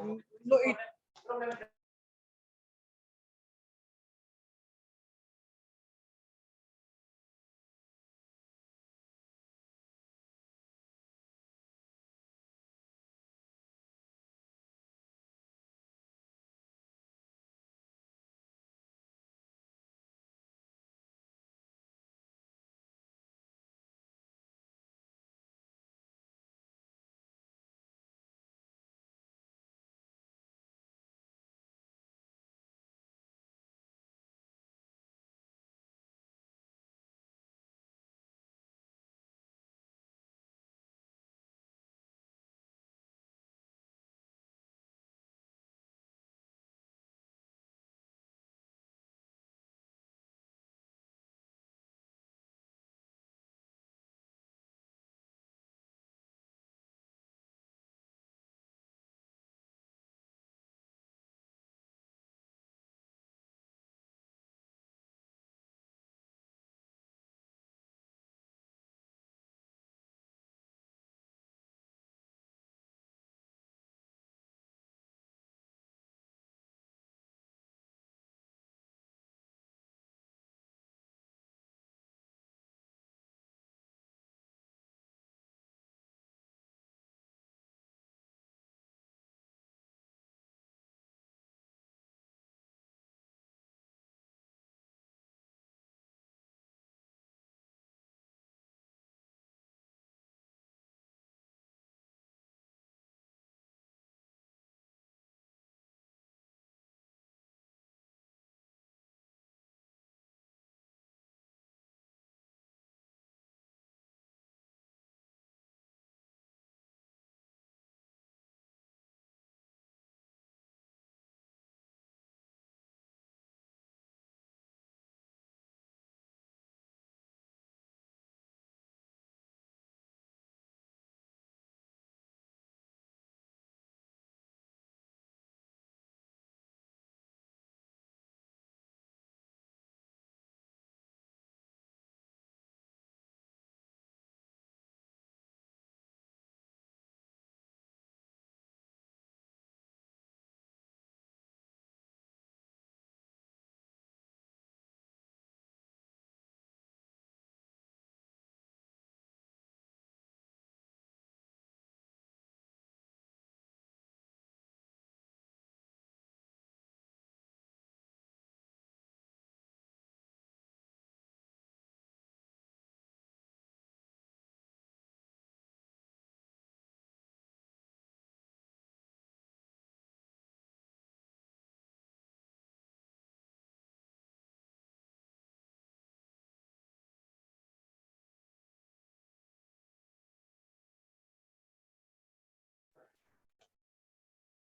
No, y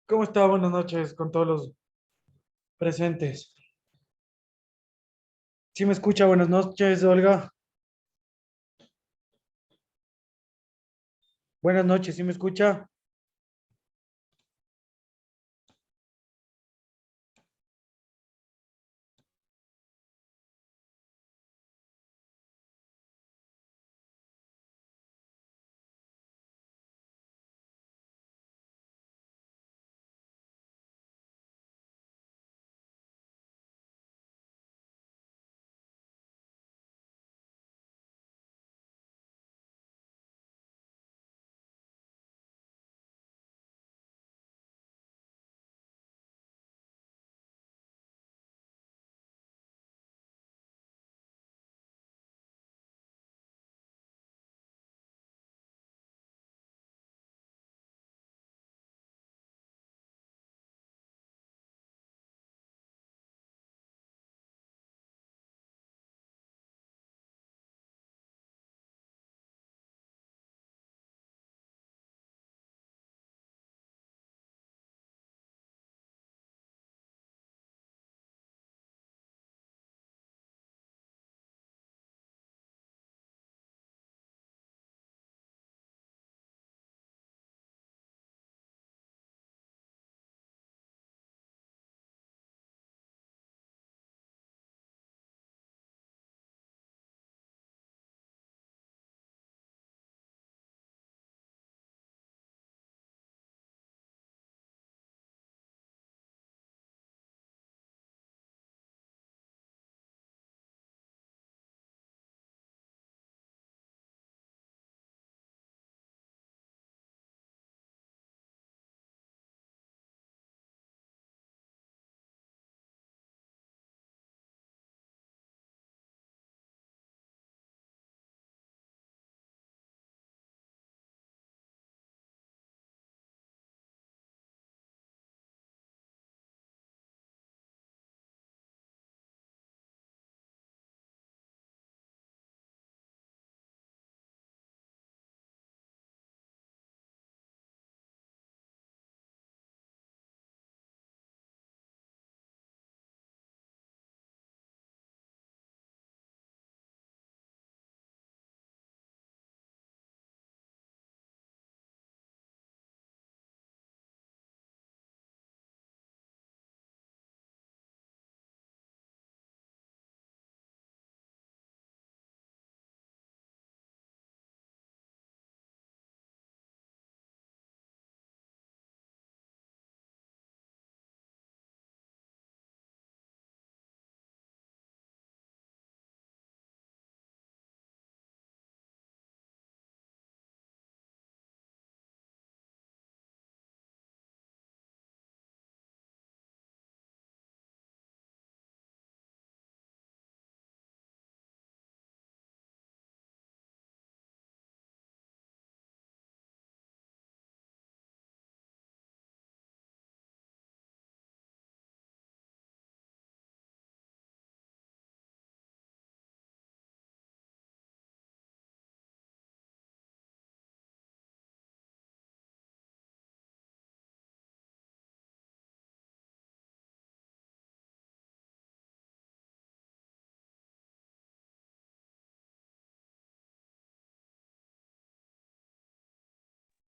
¿cómo está? Buenas noches con todos los presentes. ¿Sí me escucha? Buenas noches, Olga. Buenas noches, ¿sí me escucha?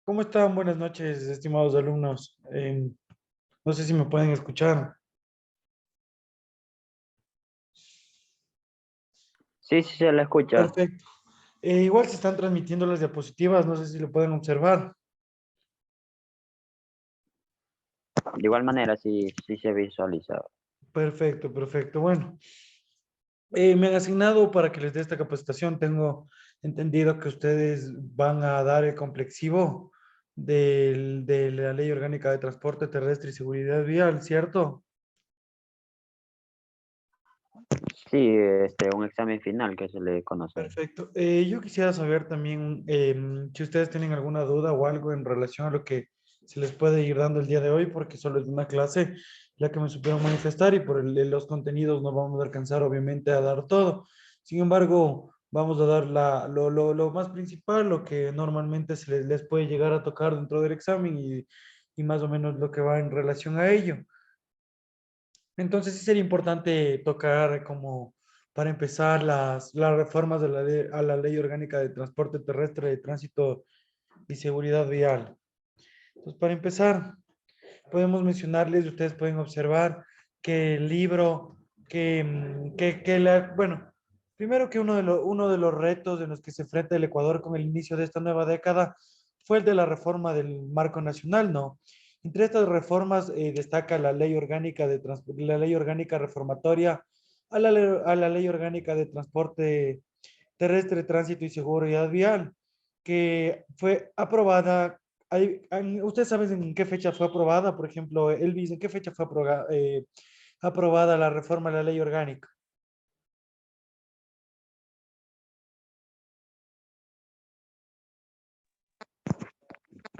¿Cómo están? Buenas noches, estimados alumnos. No sé si me pueden escuchar. Sí, sí, se la escucha. Perfecto. Igual se están transmitiendo las diapositivas, no sé si lo pueden observar. De igual manera, sí, sí se visualiza. Perfecto, perfecto. Bueno, me han asignado para que les dé esta capacitación. Tengo entendido que ustedes van a dar el complexivo de la Ley Orgánica de Transporte Terrestre y Seguridad Vial, ¿cierto? Sí, un examen final que se le conoce. Perfecto. Yo quisiera saber también si ustedes tienen alguna duda o algo en relación a lo que se les puede ir dando el día de hoy, porque solo es una clase la que me supieron manifestar y por los contenidos no vamos a alcanzar obviamente a dar todo. Sin embargo, vamos a dar lo más principal, lo que normalmente les puede llegar a tocar dentro del examen y más o menos lo que va en relación a ello. Entonces sí sería importante tocar como para empezar las reformas de a la Ley Orgánica de Transporte Terrestre, de Tránsito y Seguridad Vial. Entonces, para empezar, podemos mencionarles, ustedes pueden observar que el libro, bueno, primero que uno de los retos en los que se enfrenta el Ecuador con el inicio de esta nueva década fue el de la reforma del marco nacional, ¿no? Entre estas reformas destaca la ley orgánica la ley orgánica reformatoria a la ley orgánica de transporte terrestre, tránsito y seguridad vial, que fue aprobada. ¿Ustedes saben en qué fecha fue aprobada? Por ejemplo, Elvis, ¿en qué fecha fue aprobada la reforma de la ley orgánica?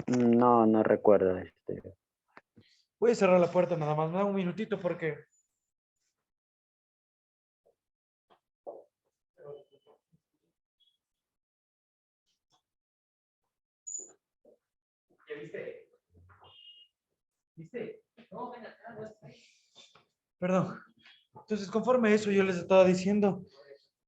No, no recuerdo. Voy a cerrar la puerta nada más, me da un minutito porque... ¿Ya viste? ¿Viste? No, ven acá, no está. Perdón. Entonces, conforme a eso, yo les estaba diciendo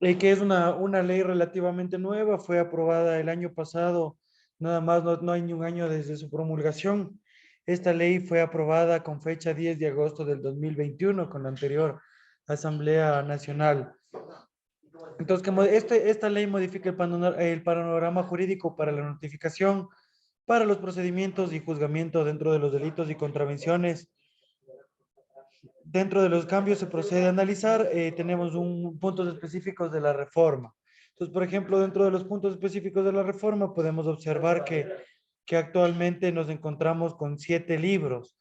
que es una ley relativamente nueva, fue aprobada el año pasado, nada más, no hay ni un año desde su promulgación. Esta ley fue aprobada con fecha 10 de agosto del 2021 con la anterior Asamblea Nacional. Entonces, como esta ley modifica el panorama jurídico para la notificación, para los procedimientos y juzgamiento dentro de los delitos y contravenciones. Dentro de los cambios se procede a analizar, tenemos puntos específicos de la reforma. Entonces, por ejemplo, dentro de los puntos específicos de la reforma podemos observar que actualmente nos encontramos con 7 libros.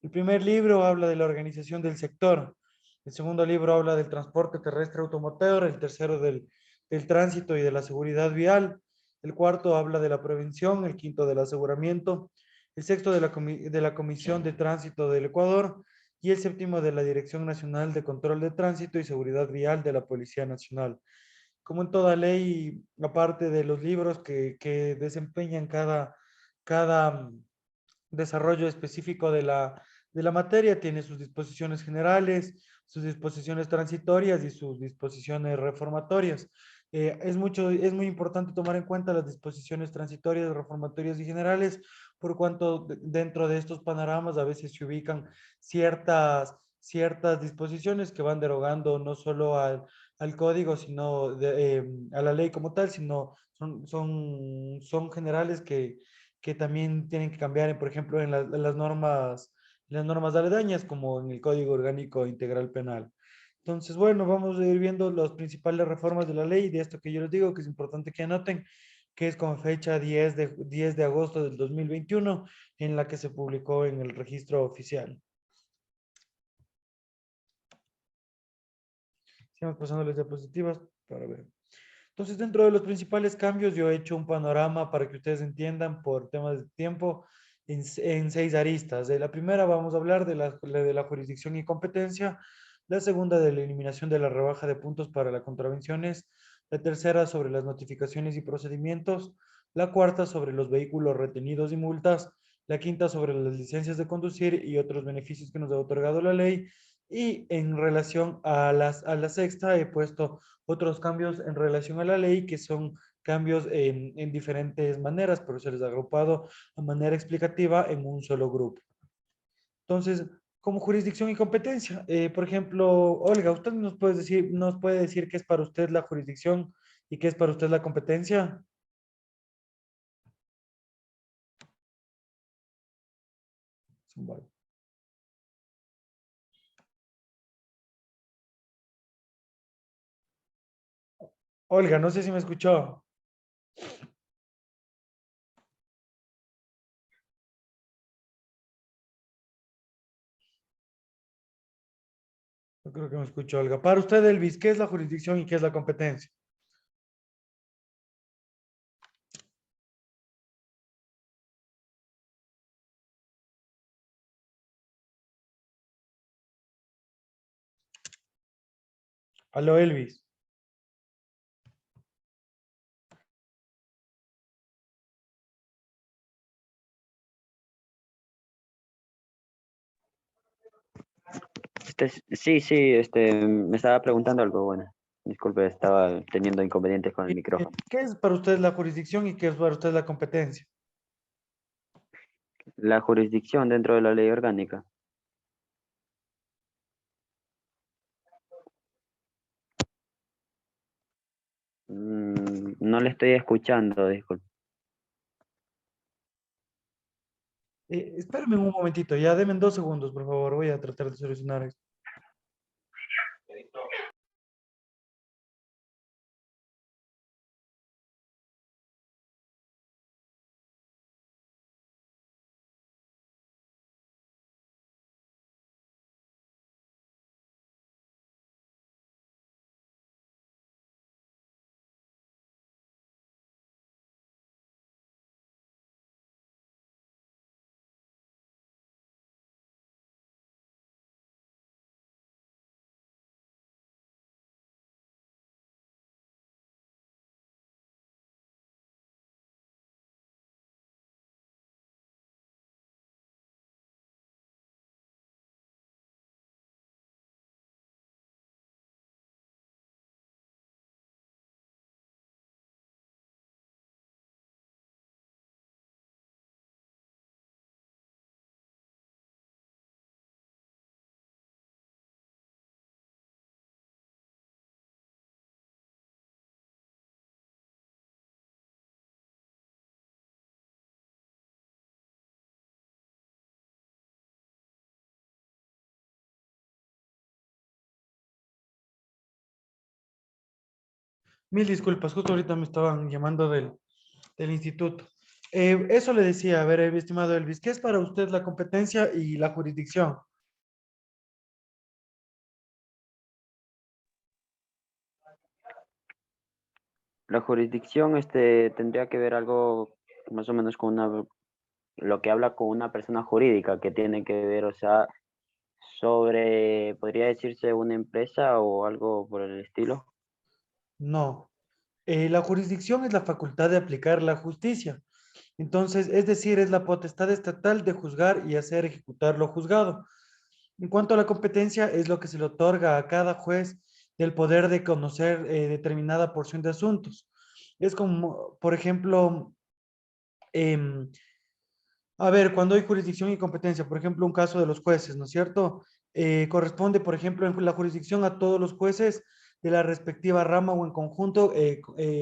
El primer libro habla de la organización del sector. El segundo libro habla del transporte terrestre automotor. El tercero del tránsito y de la seguridad vial. El cuarto habla de la prevención. El quinto del aseguramiento. El sexto de la Comisión de Tránsito del Ecuador y el séptimo de la Dirección Nacional de Control de Tránsito y Seguridad Vial de la Policía Nacional. Como en toda ley, aparte de los libros que desempeñan cada desarrollo específico de la materia, tiene sus disposiciones generales, sus disposiciones transitorias y sus disposiciones reformatorias. Es muy importante tomar en cuenta las disposiciones transitorias, reformatorias y generales, por cuanto dentro de estos panoramas a veces se ubican ciertas disposiciones que van derogando no solo al código, sino a la ley como tal, sino son generales que también tienen que cambiar, por ejemplo, en las normas aledañas, como en el Código Orgánico Integral Penal. Entonces, bueno, vamos a ir viendo las principales reformas de la ley, de esto que yo les digo, que es importante que anoten, que es con fecha 10 de agosto del 2021, en la que se publicó en el registro oficial. Sigamos pasando las diapositivas para ver. Entonces, dentro de los principales cambios, yo he hecho un panorama para que ustedes entiendan por temas de tiempo en 6 aristas. De la primera vamos a hablar de la jurisdicción y competencia, la segunda de la eliminación de la rebaja de puntos para las contravenciones, la tercera sobre las notificaciones y procedimientos, la cuarta sobre los vehículos retenidos y multas, la quinta sobre las licencias de conducir y otros beneficios que nos ha otorgado la ley. Y en relación a la sexta he puesto otros cambios en relación a la ley que son cambios en diferentes maneras, pero se les ha agrupado de manera explicativa en un solo grupo. Entonces, como jurisdicción y competencia, por ejemplo, Olga, ¿usted nos puede decir qué es para usted la jurisdicción y qué es para usted la competencia? Vale. Olga, no sé si me escuchó. Yo creo que me escuchó, Olga. Para usted, Elvis, ¿qué es la jurisdicción y qué es la competencia? Aló, Elvis. Sí, sí, me estaba preguntando algo, bueno. Disculpe, estaba teniendo inconvenientes con el micrófono. ¿Qué es para usted la jurisdicción y qué es para usted la competencia? La jurisdicción dentro de la ley orgánica. No le estoy escuchando, disculpe. Espérame un momentito, ya denme 2 segundos, por favor. Voy a tratar de solucionar esto. Mil disculpas, justo ahorita me estaban llamando del instituto. Eso le decía, a ver, mi estimado Elvis, ¿qué es para usted la competencia y la jurisdicción? La jurisdicción, tendría que ver algo más o menos con lo que habla con una persona jurídica que tiene que ver, o sea, sobre, podría decirse una empresa o algo por el estilo. No. La jurisdicción es la facultad de aplicar la justicia. Entonces, es decir, es la potestad estatal de juzgar y hacer ejecutar lo juzgado. En cuanto a la competencia, es lo que se le otorga a cada juez del poder de conocer determinada porción de asuntos. Es como, por ejemplo, em, a ver, cuando hay jurisdicción y competencia, por ejemplo, un caso de los jueces, ¿no es cierto? Corresponde, por ejemplo, en la jurisdicción a todos los jueces de la respectiva rama o en conjunto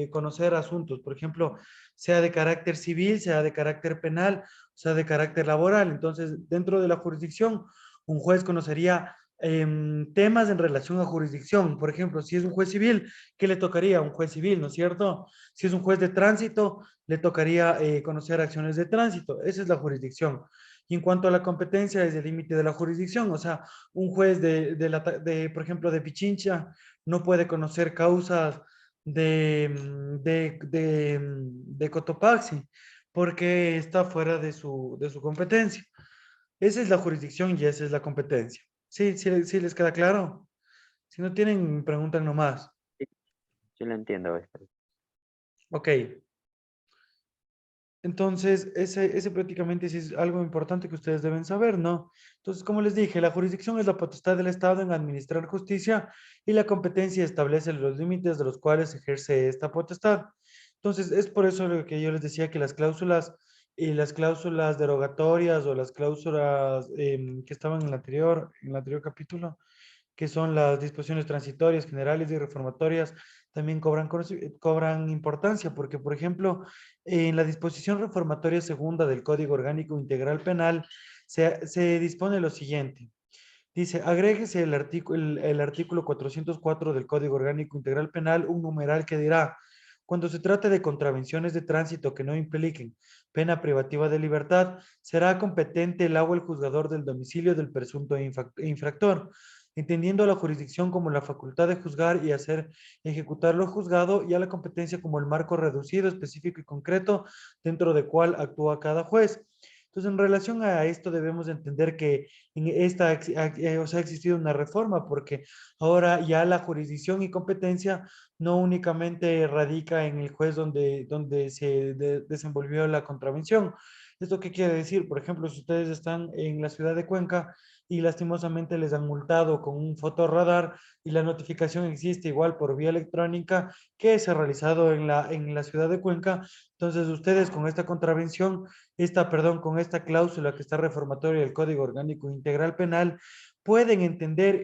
conocer asuntos, por ejemplo, sea de carácter civil, sea de carácter penal, sea de carácter laboral. Entonces, dentro de la jurisdicción, un juez conocería temas en relación a jurisdicción. Por ejemplo, si es un juez civil, ¿qué le tocaría a un juez civil, ¿no es cierto? Si es un juez de tránsito, le tocaría conocer acciones de tránsito. Esa es la jurisdicción. Y en cuanto a la competencia, es el límite de la jurisdicción. O sea, un juez por ejemplo, de Pichincha no puede conocer causas de Cotopaxi porque está fuera de su competencia. Esa es la jurisdicción y esa es la competencia. Sí, sí, sí les queda claro. Si no tienen, preguntan nomás. Sí, sí lo entiendo. Ok. Entonces, ese prácticamente sí es algo importante que ustedes deben saber, ¿no? Entonces, como les dije, la jurisdicción es la potestad del Estado en administrar justicia y la competencia establece los límites de los cuales ejerce esta potestad. Entonces, es por eso lo que yo les decía que las cláusulas derogatorias o las cláusulas que estaban en el anterior capítulo, que son las disposiciones transitorias, generales y reformatorias, también cobran importancia, porque, por ejemplo, en la disposición reformatoria segunda del Código Orgánico Integral Penal, se dispone lo siguiente. Dice, agréguese el artículo 404 del Código Orgánico Integral Penal, un numeral que dirá, cuando se trate de contravenciones de tránsito que no impliquen pena privativa de libertad, será competente el o el juzgador del domicilio del presunto infractor, entendiendo a la jurisdicción como la facultad de juzgar y hacer ejecutar lo juzgado y a la competencia como el marco reducido, específico y concreto dentro de cual actúa cada juez. Entonces, en relación a esto debemos entender que en o sea, ha existido una reforma porque ahora ya la jurisdicción y competencia no únicamente radica en el juez donde se desenvolvió la contravención. ¿Esto qué quiere decir? Por ejemplo, si ustedes están en la ciudad de Cuenca y lastimosamente les han multado con un fotorradar y la notificación existe igual por vía electrónica que se ha realizado en la ciudad de Cuenca, entonces ustedes con esta contravención con esta cláusula que está reformatoria del Código Orgánico Integral Penal, pueden entender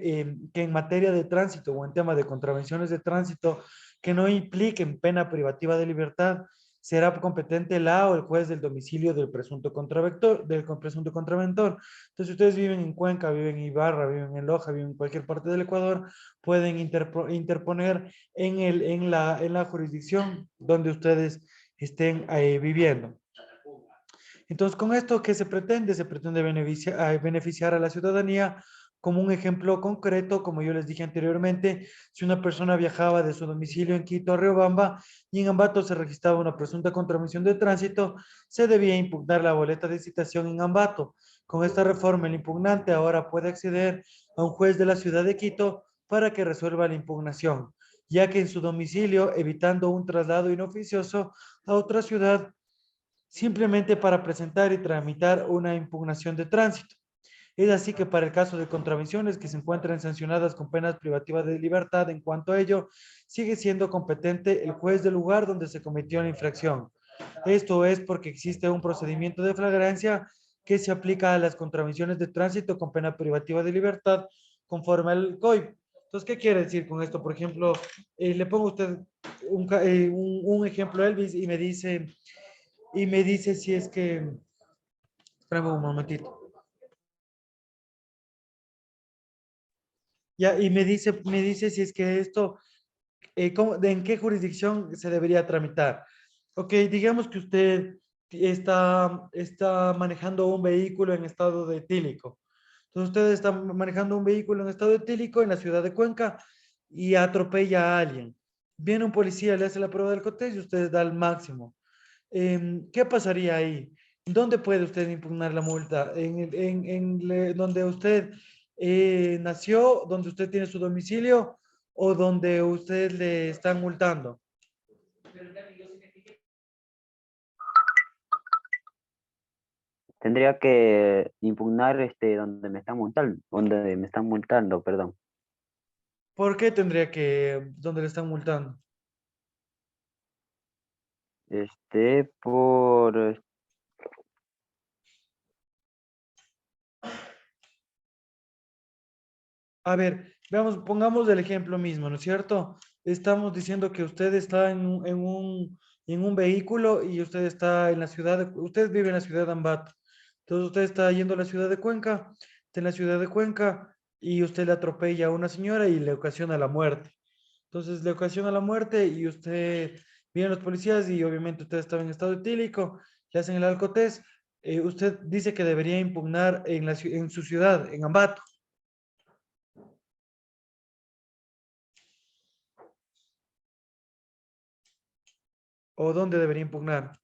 que en materia de tránsito o en tema de contravenciones de tránsito que no impliquen pena privativa de libertad, será competente la o el juez del domicilio del presunto contraventor, presunto contraventor. Entonces, si ustedes viven en Cuenca, viven en Ibarra, viven en Loja, viven en cualquier parte del Ecuador, pueden interponer en la jurisdicción donde ustedes estén viviendo. Entonces, con esto, ¿qué se pretende? Se pretende beneficiar a la ciudadanía como un ejemplo concreto, como yo les dije anteriormente, si una persona viajaba de su domicilio en Quito a Riobamba y en Ambato se registraba una presunta contravención de tránsito, se debía impugnar la boleta de citación en Ambato. Con esta reforma, el impugnante ahora puede acceder a un juez de la ciudad de Quito para que resuelva la impugnación, ya que en su domicilio, evitando un traslado inoficioso a otra ciudad, simplemente para presentar y tramitar una impugnación de tránsito. Es así que para el caso de contravenciones que se encuentran sancionadas con penas privativas de libertad, en cuanto a ello, sigue siendo competente el juez del lugar donde se cometió la infracción. Esto es porque existe un procedimiento de flagrancia que se aplica a las contravenciones de tránsito con pena privativa de libertad conforme al COIP. Entonces, ¿qué quiere decir con esto? Por ejemplo, le pongo a usted un ejemplo, Elvis, y me dice si es que, espérame un momentito. Ya, y me dice si es que esto, ¿en qué jurisdicción se debería tramitar? Ok, digamos que usted está manejando un vehículo en estado de etílico. Entonces usted está manejando un vehículo en estado etílico en la ciudad de Cuenca y atropella a alguien. Viene un policía, le hace la prueba del contexto y usted da el máximo. ¿Qué pasaría ahí? ¿Dónde puede usted impugnar la multa? ¿Donde usted nació, donde usted tiene su domicilio o donde usted le están multando? Tendría que impugnar donde me están multando, perdón. ¿Por qué tendría donde le están multando? Por A ver, veamos, pongamos el ejemplo mismo, ¿no es cierto? Estamos diciendo que usted está en un vehículo y usted está en la usted vive en la ciudad de Ambato. Entonces usted está yendo a la ciudad de Cuenca, está en la ciudad de Cuenca y usted le atropella a una señora y le ocasiona la muerte. Entonces le ocasiona la muerte y vienen los policías y obviamente usted estaba en estado etílico, le hacen el alcotés. Usted dice que debería impugnar en su ciudad, en Ambato. ¿O dónde debería impugnar?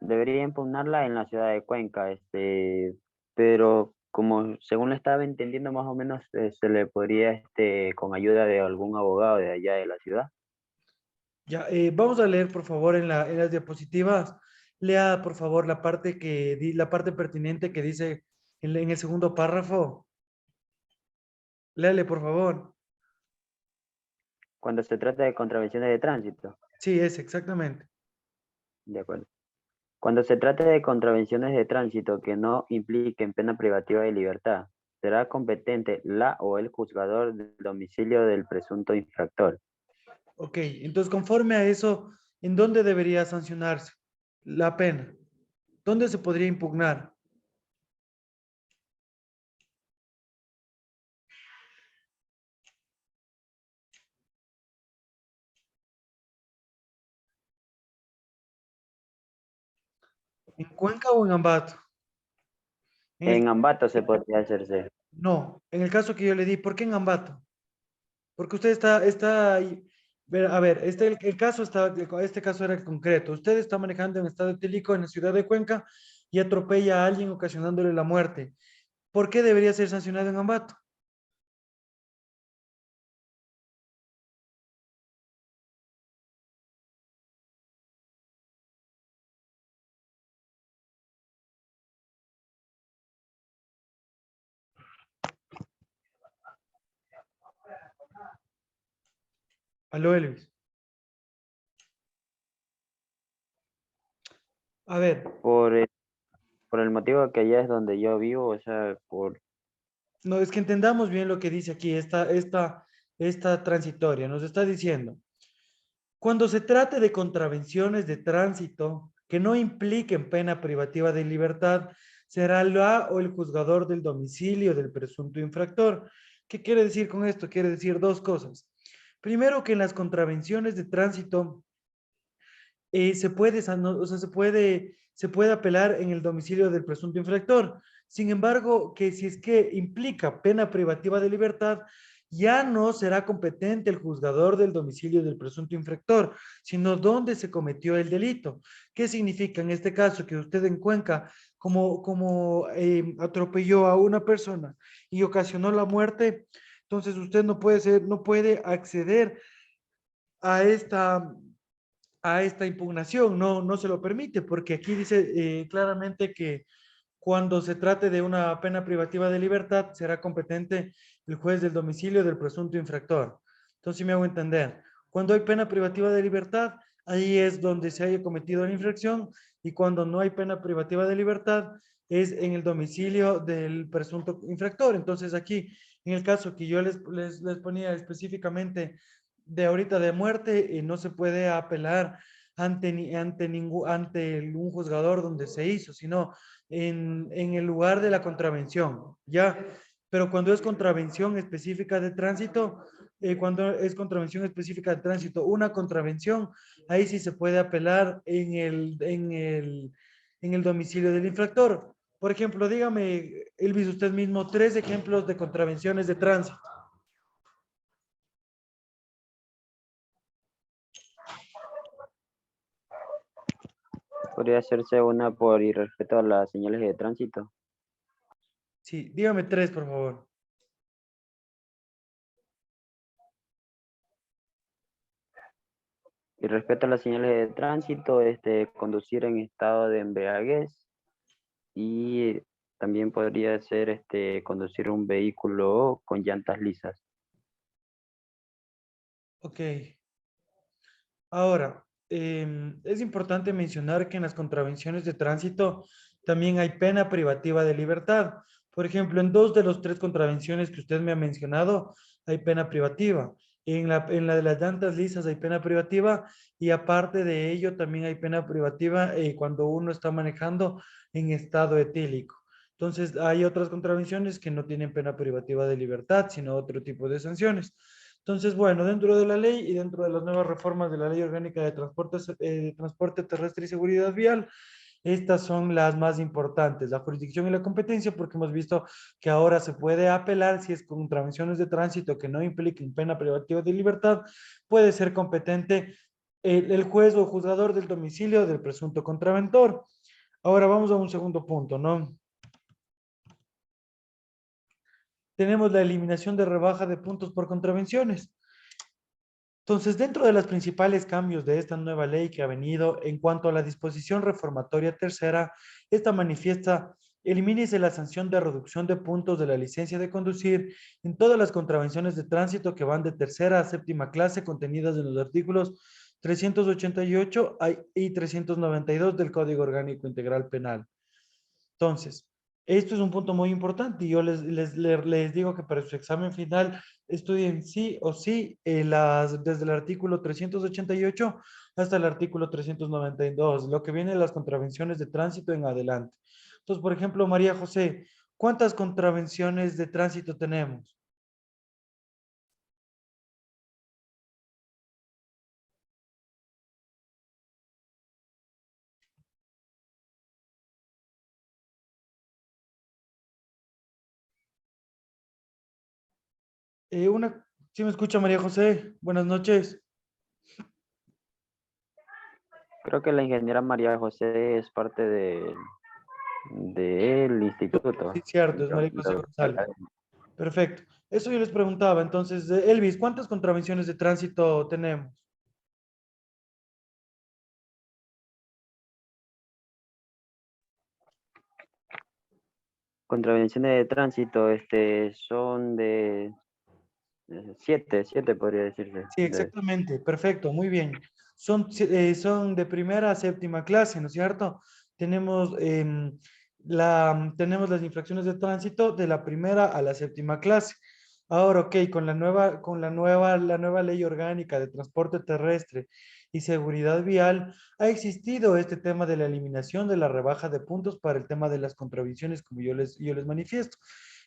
Debería impugnarla en la ciudad de Cuenca, pero como según lo estaba entendiendo más o menos, se le podría, con ayuda de algún abogado de allá de la ciudad. Ya, vamos a leer, por favor, en las diapositivas. Lea, por favor, la parte pertinente que dice en el segundo párrafo. Léale, por favor. Cuando se trata de contravenciones de tránsito, Sí, es exactamente. de acuerdo. Cuando se trate de contravenciones de tránsito que no impliquen pena privativa de libertad, será competente la o el juzgador del domicilio del presunto infractor. Ok, entonces conforme a eso, ¿en dónde debería sancionarse la pena? ¿Dónde se podría impugnar? ¿En Cuenca o en Ambato? En el, En Ambato se podría hacerse. no, en el caso que yo le di, ¿por qué en Ambato? Porque usted está ahí. A ver, el caso este caso era concreto. Usted está manejando en estado etílico en la ciudad de Cuenca y atropella a alguien ocasionándole la muerte. ¿Por qué debería ser sancionado en Ambato? Aló, Elvis. A ver, Por, eh, por el motivo que allá es donde yo vivo, o sea, por... no, es que entendamos bien lo que dice aquí, esta transitoria. Nos está diciendo, cuando se trate de contravenciones de tránsito que no impliquen pena privativa de libertad, será la o el juzgador del domicilio del presunto infractor. ¿Qué quiere decir con esto? Quiere decir dos cosas. Primero, que en las contravenciones de tránsito o sea, se puede apelar en el domicilio del presunto infractor. Sin embargo, que si es que implica pena privativa de libertad, ya no será competente el juzgador del domicilio del presunto infractor, sino donde se cometió el delito. ¿Qué significa en este caso? Que usted en Cuenca, como atropelló a una persona y ocasionó la muerte, entonces usted no puede acceder a esta impugnación, no se lo permite, porque aquí dice claramente que cuando se trate de una pena privativa de libertad, será competente el juez del domicilio del presunto infractor. Entonces, si me hago entender, cuando hay pena privativa de libertad, ahí es donde se haya cometido la infracción, y cuando no hay pena privativa de libertad, es en el domicilio del presunto infractor. Entonces, aquí, en el caso que yo les ponía específicamente de ahorita de muerte, no se puede apelar ante un juzgador donde se hizo, sino en el lugar de la contravención, ¿ya? Pero cuando es contravención específica de tránsito, una contravención, ahí sí se puede apelar en el domicilio del infractor. Por ejemplo, dígame, Elvis, usted mismo, 3 ejemplos de contravenciones de tránsito. Podría hacerse una por irrespeto a las señales de tránsito. Sí, dígame 3, por favor. Irrespeto a las señales de tránsito, conducir en estado de embriaguez y también podría ser conducir un vehículo con llantas lisas. Ok. Ahora, es importante mencionar que en las contravenciones de tránsito también hay pena privativa de libertad. Por ejemplo, en 2 de las 3 contravenciones que usted me ha mencionado, hay pena privativa. En la de las llantas lisas hay pena privativa, y aparte de ello también hay pena privativa cuando uno está manejando en estado etílico. Entonces, hay otras contravenciones que no tienen pena privativa de libertad, sino otro tipo de sanciones. Entonces, bueno, dentro de la ley y dentro de las nuevas reformas de la Ley Orgánica de Transporte Terrestre y Seguridad Vial, estas son las más importantes, la jurisdicción y la competencia, porque hemos visto que ahora se puede apelar si es contravenciones de tránsito que no impliquen pena privativa de libertad, puede ser competente el juez o juzgador del domicilio del presunto contraventor. Ahora vamos a un segundo punto, ¿no? Tenemos la eliminación de rebaja de puntos por contravenciones. Entonces, dentro de los principales cambios de esta nueva ley que ha venido en cuanto a la disposición reformatoria tercera, esta manifiesta Elimínese la sanción de reducción de puntos de la licencia de conducir en todas las contravenciones de tránsito que van de tercera a séptima clase contenidas en los artículos 388 y 392 del Código Orgánico Integral Penal. Entonces, esto es un punto muy importante y yo les digo que para su examen final estudien sí o sí desde el artículo 388 hasta el artículo 392, lo que viene de las contravenciones de tránsito en adelante. Entonces, por ejemplo, María José, ¿cuántas contravenciones de tránsito tenemos? ¿Sí me escucha María José? Buenas noches. Creo que la ingeniera María José es parte del Sí, instituto. cierto, es María José González. Perfecto. Eso yo les preguntaba. Entonces, Elvis, ¿cuántas contravenciones de tránsito tenemos? Contravenciones de tránsito, son de siete podría decirse. Sí, exactamente. Perfecto, muy bien. Son de primera a séptima clase, ¿no es cierto? Tenemos, tenemos las infracciones de tránsito de la primera a la séptima clase. Ahora, ok, la nueva ley orgánica de transporte terrestre y seguridad vial, ha existido este tema de la eliminación de la rebaja de puntos para el tema de las contravenciones, como yo les manifiesto.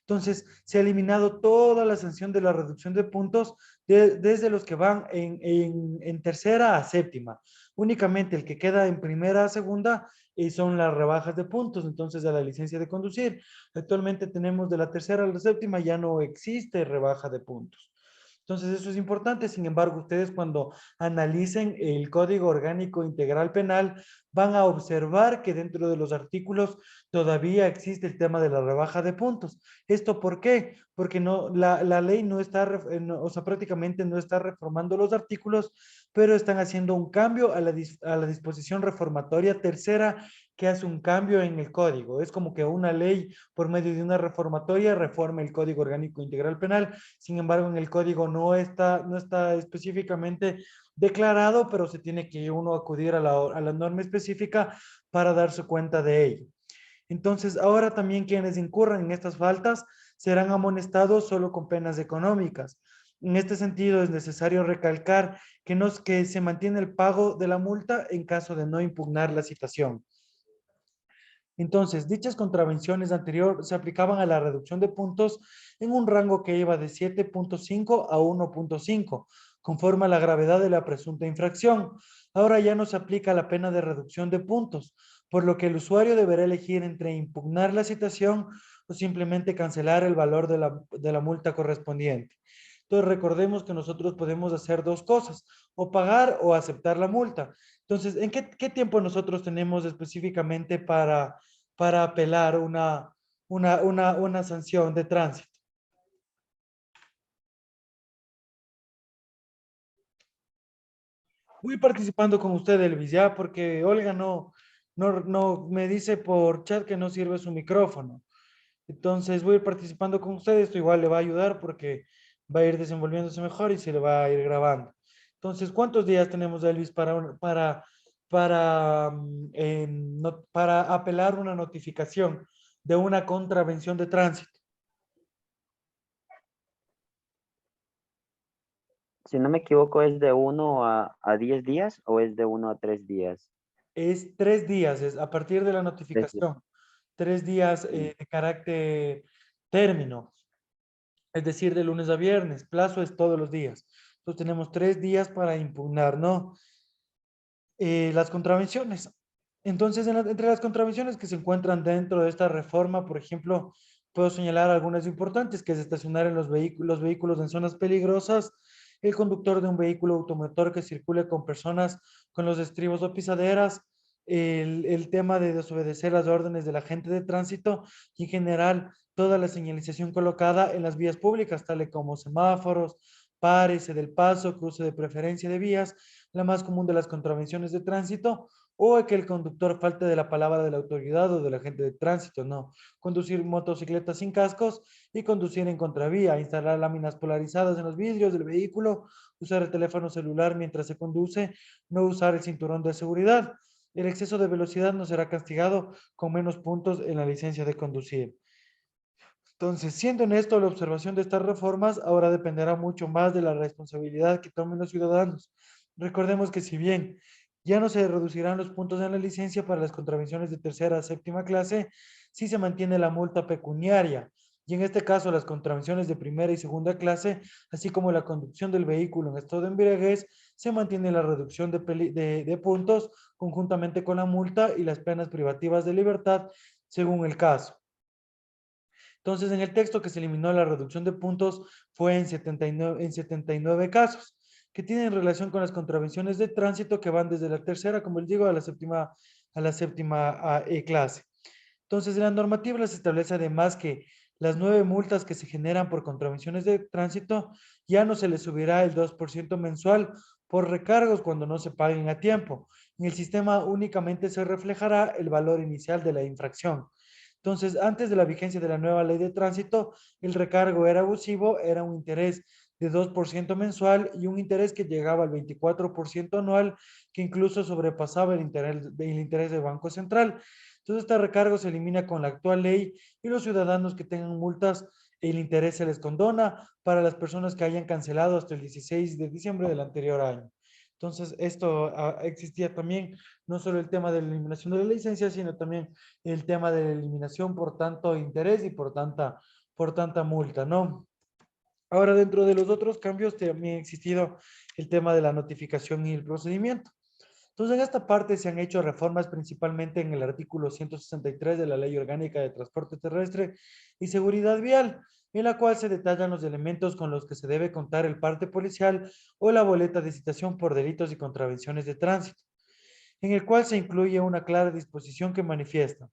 Entonces, se ha eliminado toda la sanción de la reducción de puntos desde los que van en tercera a séptima. Únicamente el que queda en primera a segunda son las rebajas de puntos, entonces de la licencia de conducir. Actualmente tenemos de la tercera a la séptima, ya no existe rebaja de puntos. Entonces, eso es importante. Sin embargo, ustedes cuando analicen el Código Orgánico Integral Penal, van a observar que dentro de los artículos todavía existe el tema de la rebaja de puntos. ¿Esto por qué? Porque no, la ley no está, o sea, prácticamente no está reformando los artículos, pero están haciendo un cambio a la disposición reformatoria tercera que hace un cambio en el código. Es como que una ley por medio de una reformatoria reforma el Código Orgánico Integral Penal. Sin embargo, en el código no está específicamente declarado, pero se tiene que uno acudir a la norma específica para darse cuenta de ello. Entonces, ahora también quienes incurran en estas faltas serán amonestados solo con penas económicas. En este sentido, es necesario recalcar que se mantiene el pago de la multa en caso de no impugnar la citación. Entonces, dichas contravenciones anteriores se aplicaban a la reducción de puntos en un rango que iba de 7.5 a 1.5, conforme a la gravedad de la presunta infracción. Ahora ya no se aplica la pena de reducción de puntos, por lo que el usuario deberá elegir entre impugnar la citación o simplemente cancelar el valor de la multa correspondiente. Entonces, recordemos que nosotros podemos hacer dos cosas, o pagar o aceptar la multa. Entonces, ¿en qué tiempo nosotros tenemos específicamente para apelar una sanción de tránsito? Voy participando con usted, Elvis, ya, porque Olga no me dice por chat que no sirve su micrófono. Entonces voy a ir participando con usted, esto igual le va a ayudar porque va a ir desenvolviéndose mejor y se le va a ir grabando. Entonces, ¿cuántos días tenemos, Elvis, para apelar una notificación de una contravención de tránsito? Si no me equivoco, ¿es de 1 a 10 días o es de 1 a 3 días? Es 3 días, es a partir de la 3 días. notificación. 3 días Mm. de carácter término, es decir, de lunes a viernes. Plazo es todos los días. Entonces tenemos 3 días para impugnar, ¿no? Las contravenciones. Entonces, entre las contravenciones que se encuentran dentro de esta reforma, por ejemplo, puedo señalar algunas importantes, que es estacionar en los vehículos en zonas peligrosas, el conductor de un vehículo automotor que circule con personas con los estribos o pisaderas, el tema de desobedecer las órdenes del agente de tránsito y en general toda la señalización colocada en las vías públicas, tales como semáforos, pares del paso, cruce de preferencia de vías, la más común de las contravenciones de tránsito, o que el conductor falte de la palabra de la autoridad o del agente de tránsito, no. Conducir motocicletas sin cascos y conducir en contravía, instalar láminas polarizadas en los vidrios del vehículo, usar el teléfono celular mientras se conduce, no usar el cinturón de seguridad. El exceso de velocidad no será castigado con menos puntos en la licencia de conducir. Entonces, siendo en esto la observación de estas reformas, ahora dependerá mucho más de la responsabilidad que tomen los ciudadanos. Recordemos que si bien ya no se reducirán los puntos en la licencia para las contravenciones de tercera a séptima clase, sí se mantiene la multa pecuniaria. Y en este caso, las contravenciones de primera y segunda clase, así como la conducción del vehículo en estado de embriaguez, se mantiene la reducción de puntos conjuntamente con la multa y las penas privativas de libertad según el caso. Entonces, en el texto que se eliminó la reducción de puntos fue en 79 casos, que tienen relación con las contravenciones de tránsito que van desde la tercera, como les digo, a la séptima clase. Entonces, en la normativa se establece además que las 9 multas que se generan por contravenciones de tránsito ya no se les subirá el 2% mensual por recargos cuando no se paguen a tiempo. En el sistema únicamente se reflejará el valor inicial de la infracción. Entonces, antes de la vigencia de la nueva ley de tránsito, el recargo era abusivo, era un interés de 2% mensual y un interés que llegaba al 24% anual, que incluso sobrepasaba el interés del Banco Central. Entonces, este recargo se elimina con la actual ley y los ciudadanos que tengan multas, el interés se les condona para las personas que hayan cancelado hasta el 16 de diciembre del anterior año. Entonces, esto existía también, no solo el tema de la eliminación de la licencia, sino también el tema de la eliminación por tanto interés y por tanta multa, ¿no? Ahora, dentro de los otros cambios también ha existido el tema de la notificación y el procedimiento. Entonces, en esta parte se han hecho reformas principalmente en el artículo 163 de la Ley Orgánica de Transporte Terrestre y Seguridad Vial, en la cual se detallan los elementos con los que se debe contar el parte policial o la boleta de citación por delitos y contravenciones de tránsito, en el cual se incluye una clara disposición que manifiesta: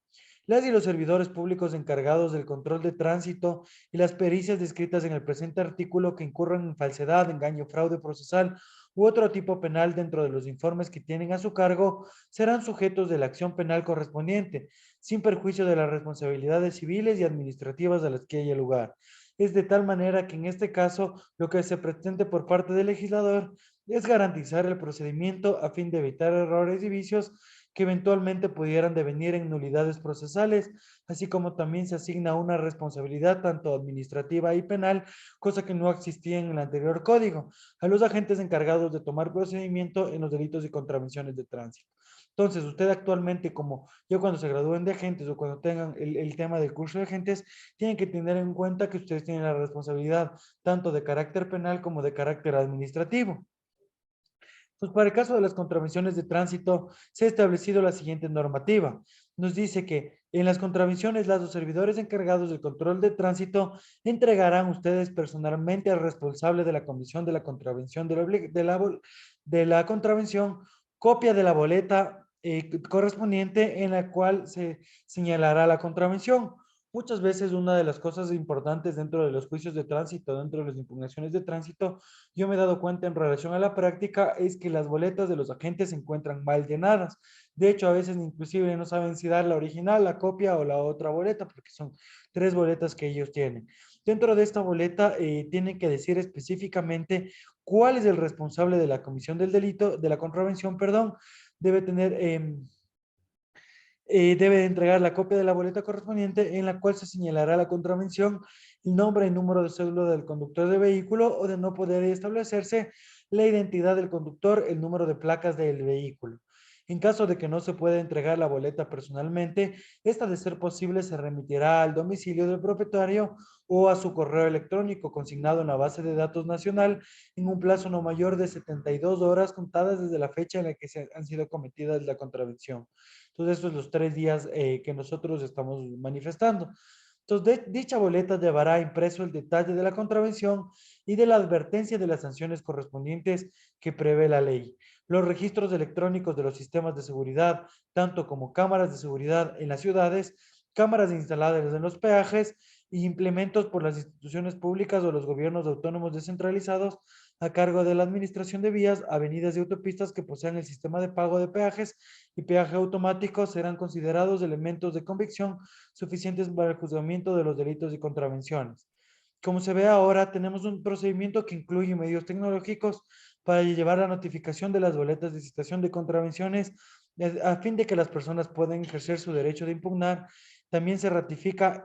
las y los servidores públicos encargados del control de tránsito y las pericias descritas en el presente artículo que incurran en falsedad, engaño, fraude procesal u otro tipo penal dentro de los informes que tienen a su cargo serán sujetos de la acción penal correspondiente, sin perjuicio de las responsabilidades civiles y administrativas a las que haya lugar. Es de tal manera que en este caso lo que se pretende por parte del legislador es garantizar el procedimiento a fin de evitar errores y vicios que eventualmente pudieran devenir en nulidades procesales, así como también se asigna una responsabilidad tanto administrativa y penal, cosa que no existía en el anterior código, a los agentes encargados de tomar procedimiento en los delitos y contravenciones de tránsito. Entonces, usted actualmente, como ya cuando se gradúen de agentes o cuando tengan el tema del curso de agentes, tienen que tener en cuenta que ustedes tienen la responsabilidad tanto de carácter penal como de carácter administrativo. Pues para el caso de las contravenciones de tránsito, se ha establecido la siguiente normativa. Nos dice que en las contravenciones, los servidores encargados del control de tránsito entregarán ustedes personalmente al responsable de la comisión de la contravención de la contravención copia de la boleta correspondiente en la cual se señalará la contravención. Muchas veces una de las cosas importantes dentro de los juicios de tránsito, dentro de las impugnaciones de tránsito, yo me he dado cuenta en relación a la práctica es que las boletas de los agentes se encuentran mal llenadas. De hecho, a veces inclusive no saben si dar la original, la copia o la otra boleta, porque son 3 boletas que ellos tienen. Dentro de esta boleta tienen que decir específicamente cuál es el responsable de la comisión del delito, de la contravención, perdón. Debe tener debe entregar la copia de la boleta correspondiente en la cual se señalará la contravención, el nombre y número de cédula del conductor de vehículo o de no poder establecerse la identidad del conductor, el número de placas del vehículo. En caso de que no se pueda entregar la boleta personalmente, esta de ser posible se remitirá al domicilio del propietario o a su correo electrónico consignado en la base de datos nacional en un plazo no mayor de 72 horas contadas desde la fecha en la que se han sido cometidas la contravención. Entonces, estos son los 3 días que nosotros estamos manifestando. Entonces, dicha boleta llevará impreso el detalle de la contravención y de la advertencia de las sanciones correspondientes que prevé la ley. Los registros electrónicos de los sistemas de seguridad, tanto como cámaras de seguridad en las ciudades, cámaras instaladas en los peajes y implementos por las instituciones públicas o los gobiernos autónomos descentralizados, a cargo de la Administración de Vías, Avenidas y Autopistas que posean el sistema de pago de peajes y peaje automático serán considerados elementos de convicción suficientes para el juzgamiento de los delitos y contravenciones. Como se ve ahora, tenemos un procedimiento que incluye medios tecnológicos para llevar la notificación de las boletas de citación de contravenciones a fin de que las personas puedan ejercer su derecho de impugnar. También se ratifica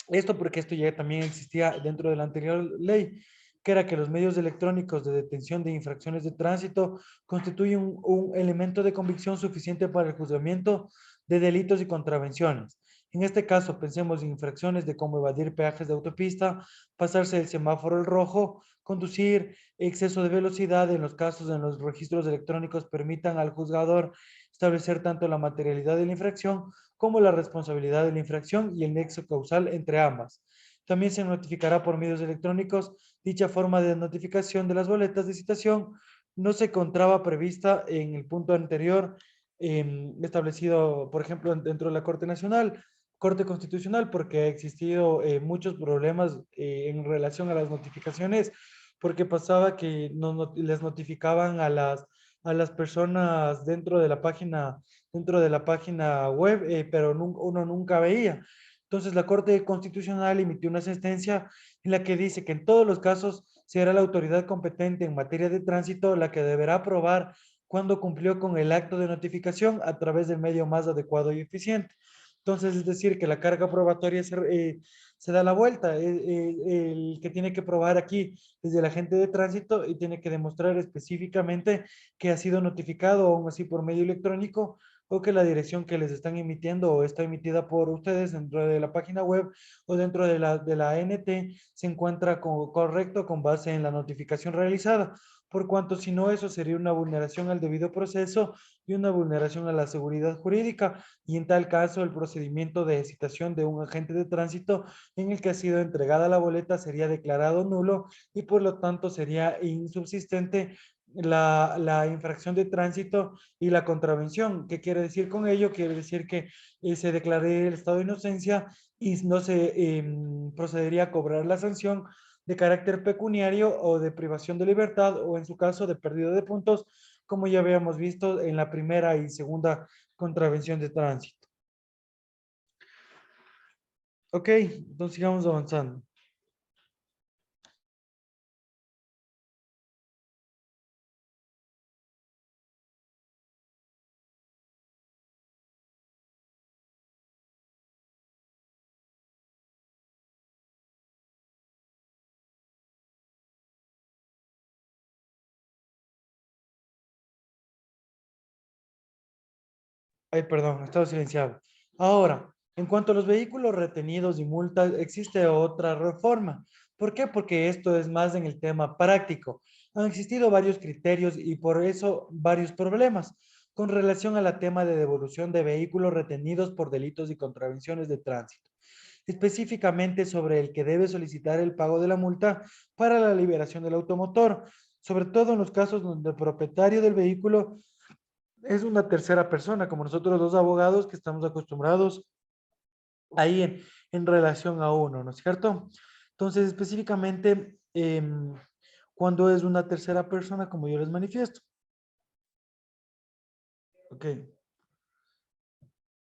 esto porque esto ya también existía dentro de la anterior ley, que era que los medios electrónicos de detención de infracciones de tránsito constituyen un elemento de convicción suficiente para el juzgamiento de delitos y contravenciones. En este caso, pensemos en infracciones de cómo evadir peajes de autopista, pasarse el semáforo el rojo, conducir, exceso de velocidad en los casos en los registros electrónicos permitan al juzgador establecer tanto la materialidad de la infracción como la responsabilidad de la infracción y el nexo causal entre ambas. También se notificará por medios electrónicos. Dicha forma de notificación de las boletas de citación no se encontraba prevista en el punto anterior establecido, por ejemplo, dentro de la Corte Nacional, Corte Constitucional, porque ha existido muchos problemas en relación a las notificaciones, porque pasaba que les notificaban a las personas dentro de la página web, pero uno nunca veía. Entonces, la Corte Constitucional emitió una sentencia en la que dice que en todos los casos será la autoridad competente en materia de tránsito la que deberá probar cuando cumplió con el acto de notificación a través del medio más adecuado y eficiente. Entonces, es decir, que la carga probatoria se da la vuelta. El que tiene que probar aquí desde el agente de tránsito y tiene que demostrar específicamente que ha sido notificado, aún así por medio electrónico, o que la dirección que les están emitiendo o está emitida por ustedes dentro de la página web o dentro de la ANT se encuentra correcto con base en la notificación realizada, por cuanto si no eso sería una vulneración al debido proceso y una vulneración a la seguridad jurídica y en tal caso el procedimiento de citación de un agente de tránsito en el que ha sido entregada la boleta sería declarado nulo y por lo tanto sería insubsistente la infracción de tránsito y la contravención. ¿Qué quiere decir con ello? Quiere decir que se declare el estado de inocencia y no se procedería a cobrar la sanción de carácter pecuniario o de privación de libertad o en su caso de pérdida de puntos, como ya habíamos visto en la primera y segunda contravención de tránsito. Ok, entonces sigamos avanzando. Ay, perdón, estaba silenciado. Ahora, en cuanto a los vehículos retenidos y multas, existe otra reforma. ¿Por qué? Porque esto es más en el tema práctico. Han existido varios criterios y por eso varios problemas con relación al tema de devolución de vehículos retenidos por delitos y contravenciones de tránsito. Específicamente sobre el que debe solicitar el pago de la multa para la liberación del automotor, sobre todo en los casos donde el propietario del vehículo es una tercera persona, como nosotros dos abogados que estamos acostumbrados ahí en relación a uno, ¿no es cierto? Entonces, específicamente, cuando es una tercera persona, como yo les manifiesto. Ok.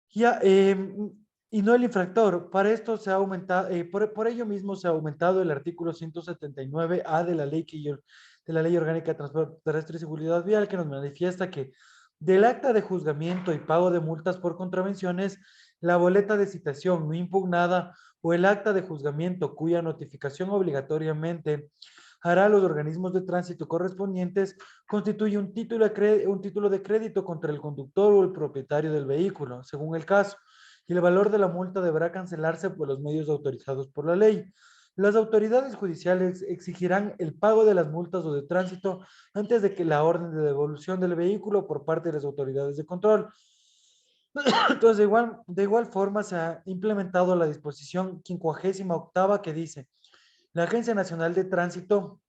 Ya, y no el infractor. Para esto se ha aumentado, por ello mismo se ha aumentado el artículo 179A de la ley de la Ley Orgánica de Transporte Terrestre y Seguridad Vial, que nos manifiesta que del acta de juzgamiento y pago de multas por contravenciones, la boleta de citación no impugnada o el acta de juzgamiento cuya notificación obligatoriamente hará a los organismos de tránsito correspondientes constituye un título de crédito contra el conductor o el propietario del vehículo, según el caso, y el valor de la multa deberá cancelarse por los medios autorizados por la ley. Las autoridades judiciales exigirán el pago de las multas o de tránsito antes de que la orden de devolución del vehículo por parte de las autoridades de control. Entonces, de igual forma, se ha implementado la disposición 58ª que dice, la Agencia Nacional de Tránsito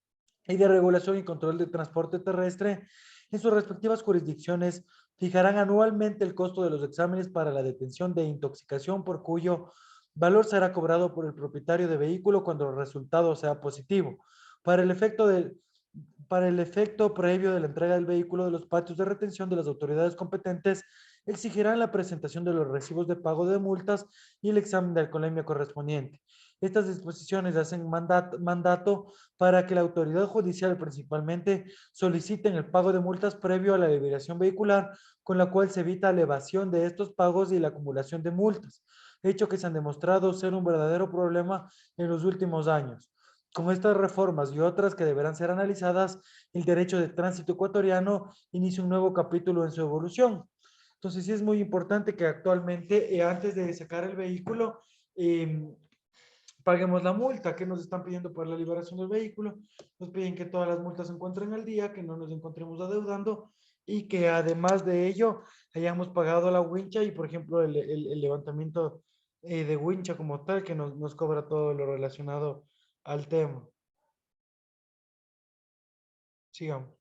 y de Regulación y Control de Transporte Terrestre, en sus respectivas jurisdicciones, fijarán anualmente el costo de los exámenes para la detención de intoxicación por cuyo valor será cobrado por el propietario de vehículo cuando el resultado sea positivo. Para el efecto para el efecto previo de la entrega del vehículo de los patios de retención de las autoridades competentes, exigirán la presentación de los recibos de pago de multas y el examen de alcoholemia correspondiente. Estas disposiciones hacen mandato para que la autoridad judicial principalmente soliciten el pago de multas previo a la liberación vehicular, con la cual se evita la evasión de estos pagos y la acumulación de multas, hecho que se han demostrado ser un verdadero problema en los últimos años. Con estas reformas y otras que deberán ser analizadas, el derecho de tránsito ecuatoriano inicia un nuevo capítulo en su evolución. Entonces, sí es muy importante que actualmente, antes de sacar el vehículo, eh, paguemos la multa que nos están pidiendo por la liberación del vehículo. Nos piden que todas las multas se encuentren al día, que no nos encontremos adeudando y que además de ello hayamos pagado la wincha y, por ejemplo, el levantamiento de wincha como tal, que nos cobra todo lo relacionado al tema. Sigamos.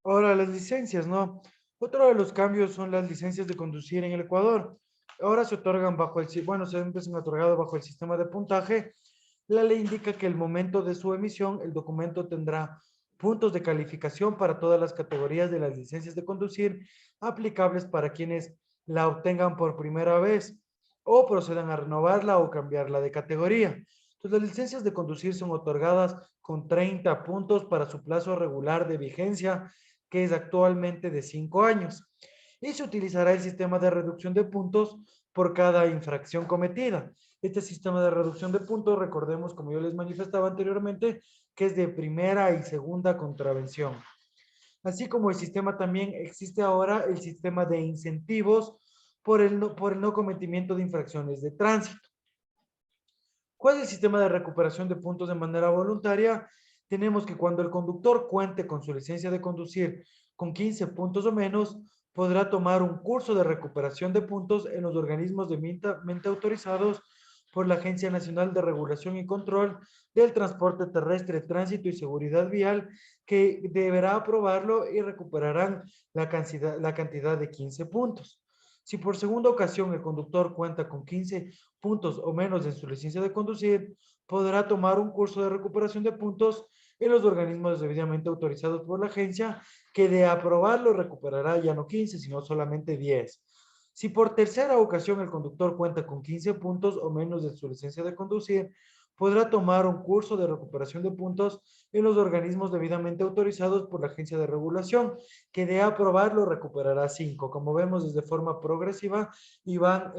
Ahora, las licencias, ¿no? Otro de los cambios son las licencias de conducir en el Ecuador. Ahora se otorgan bajo bueno, se empiezan a otorgar bajo el sistema de puntaje. La ley indica que el momento de su emisión, el documento tendrá puntos de calificación para todas las categorías de las licencias de conducir aplicables para quienes la obtengan por primera vez o procedan a renovarla o cambiarla de categoría. Entonces, las licencias de conducir son otorgadas con 30 puntos para su plazo regular de vigencia, que es actualmente de 5 años. Y se utilizará el sistema de reducción de puntos por cada infracción cometida. Este sistema de reducción de puntos, recordemos, como yo les manifestaba anteriormente, que es de primera y segunda contravención. Así como el sistema también existe ahora el sistema de incentivos por el no cometimiento de infracciones de tránsito. ¿Cuál es el sistema de recuperación de puntos de manera voluntaria? Tenemos que cuando el conductor cuente con su licencia de conducir con 15 puntos o menos, podrá tomar un curso de recuperación de puntos en los organismos debidamente autorizados por la Agencia Nacional de Regulación y Control del Transporte Terrestre, Tránsito y Seguridad Vial, que deberá aprobarlo y recuperarán la cantidad de 15 puntos. Si por segunda ocasión el conductor cuenta con 15 puntos o menos en su licencia de conducir, podrá tomar un curso de recuperación de puntos en los organismos debidamente autorizados por la agencia, que de aprobarlo recuperará ya no 15, sino solamente 10. Si por tercera ocasión el conductor cuenta con 15 puntos o menos de su licencia de conducir, podrá tomar un curso de recuperación de puntos en los organismos debidamente autorizados por la agencia de regulación, que de aprobarlo recuperará 5. Como vemos, es de forma progresiva y van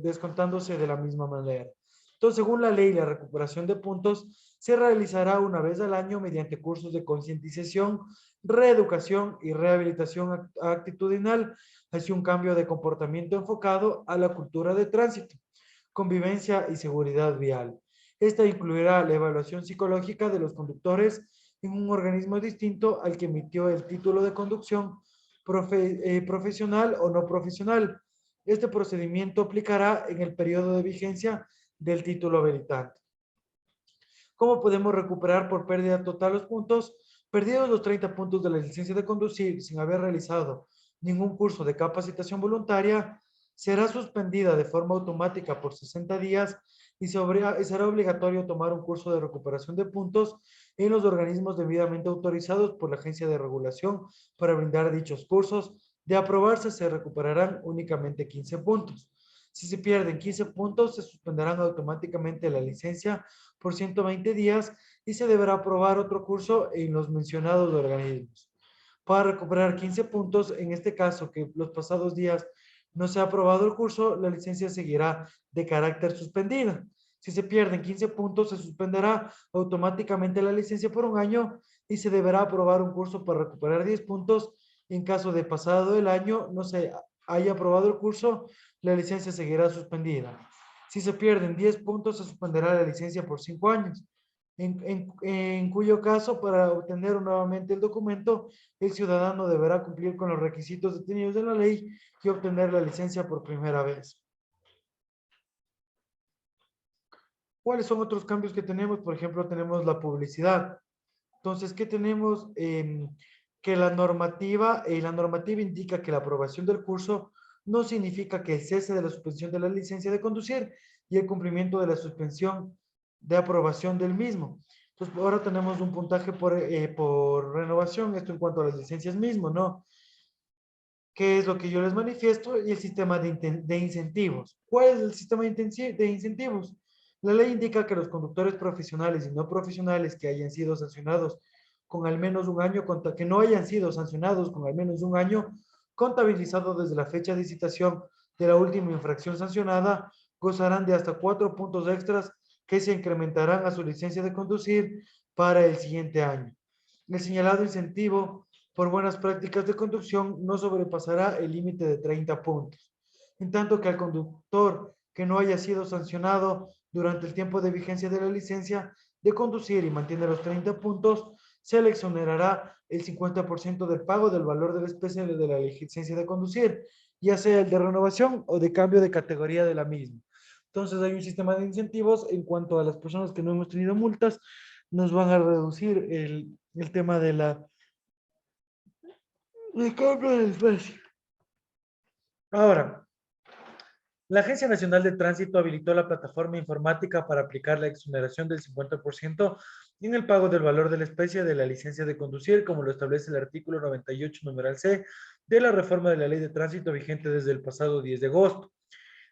descontándose de la misma manera. Entonces, según la ley, la recuperación de puntos se realizará una vez al año mediante cursos de concientización, reeducación y rehabilitación actitudinal hacia un cambio de comportamiento enfocado a la cultura de tránsito, convivencia y seguridad vial. Esta incluirá la evaluación psicológica de los conductores en un organismo distinto al que emitió el título de conducción profesional o no profesional. Este procedimiento aplicará en el periodo de vigencia del título habilitante. ¿Cómo podemos recuperar por pérdida total los puntos? Perdidos los 30 puntos de la licencia de conducir sin haber realizado ningún curso de capacitación voluntaria, será suspendida de forma automática por 60 días y será obligatorio tomar un curso de recuperación de puntos en los organismos debidamente autorizados por la agencia de regulación para brindar dichos cursos. De aprobarse, se recuperarán únicamente 15 puntos. Si se pierden 15 puntos, se suspenderán automáticamente la licencia por 120 días y se deberá aprobar otro curso en los mencionados organismos. Para recuperar 15 puntos, en este caso que los pasados días no se ha aprobado el curso, la licencia seguirá de carácter suspendida. Si se pierden 15 puntos, se suspenderá automáticamente la licencia por un año y se deberá aprobar un curso para recuperar 10 puntos. En caso de pasado el año no se haya aprobado el curso, la licencia seguirá suspendida. Si se pierden 10 puntos, se suspenderá la licencia por 5 años. en cuyo caso, para obtener nuevamente el documento, el ciudadano deberá cumplir con los requisitos detenidos en la ley y obtener la licencia por primera vez. ¿Cuáles son otros cambios que tenemos? Por ejemplo, tenemos la publicidad. Entonces, ¿qué tenemos? Que la normativa indica que la aprobación del curso no significa que el cese de la suspensión de la licencia de conducir y el cumplimiento de la suspensión de aprobación del mismo. Entonces, ahora tenemos un puntaje por renovación, esto en cuanto a las licencias mismo, ¿no? ¿Qué es lo que yo les manifiesto? Y el sistema de incentivos. ¿Cuál es el sistema de incentivos? La ley indica que los conductores profesionales y no profesionales que hayan sido sancionados con al menos un año, que no hayan sido sancionados con al menos un año, contabilizado desde la fecha de citación de la última infracción sancionada, gozarán de hasta 4 puntos extras que se incrementarán a su licencia de conducir para el siguiente año. El señalado incentivo por buenas prácticas de conducción no sobrepasará el límite de 30 puntos, en tanto que al conductor que no haya sido sancionado durante el tiempo de vigencia de la licencia de conducir y mantiene los 30 puntos, se le exonerará el 50% del pago del valor de la especie de la licencia de conducir, ya sea el de renovación o de cambio de categoría de la misma. Entonces hay un sistema de incentivos en cuanto a las personas que no hemos tenido multas, nos van a reducir el tema de el cambio de especie. Ahora, la Agencia Nacional de Tránsito habilitó la plataforma informática para aplicar la exoneración del 50% en el pago del valor de la especie de la licencia de conducir, como lo establece el artículo 98, numeral C, de la reforma de la Ley de Tránsito vigente desde el pasado 10 de agosto.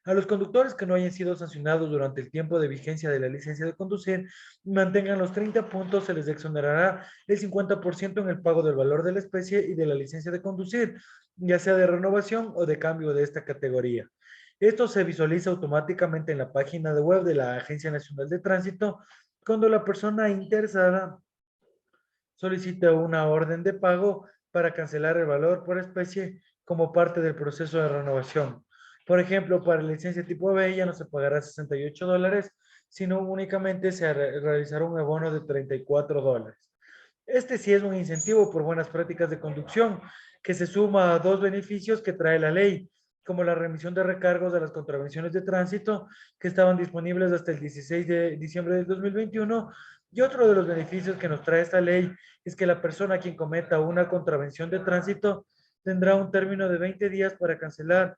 A los conductores que no hayan sido sancionados durante el tiempo de vigencia de la licencia de conducir y mantengan los 30 puntos, se les exonerará el 50% en el pago del valor de la especie y de la licencia de conducir, ya sea de renovación o de cambio de esta categoría. Esto se visualiza automáticamente en la página de web de la Agencia Nacional de Tránsito cuando la persona interesada solicita una orden de pago para cancelar el valor por especie como parte del proceso de renovación. Por ejemplo, para la licencia tipo B ya no se pagará $68, sino únicamente se realizará un abono de $34. Este sí es un incentivo por buenas prácticas de conducción que se suma a dos beneficios que trae la ley, como la remisión de recargos de las contravenciones de tránsito que estaban disponibles hasta el 16 de diciembre del 2021. Y otro de los beneficios que nos trae esta ley es que la persona quien cometa una contravención de tránsito tendrá un término de 20 días para cancelar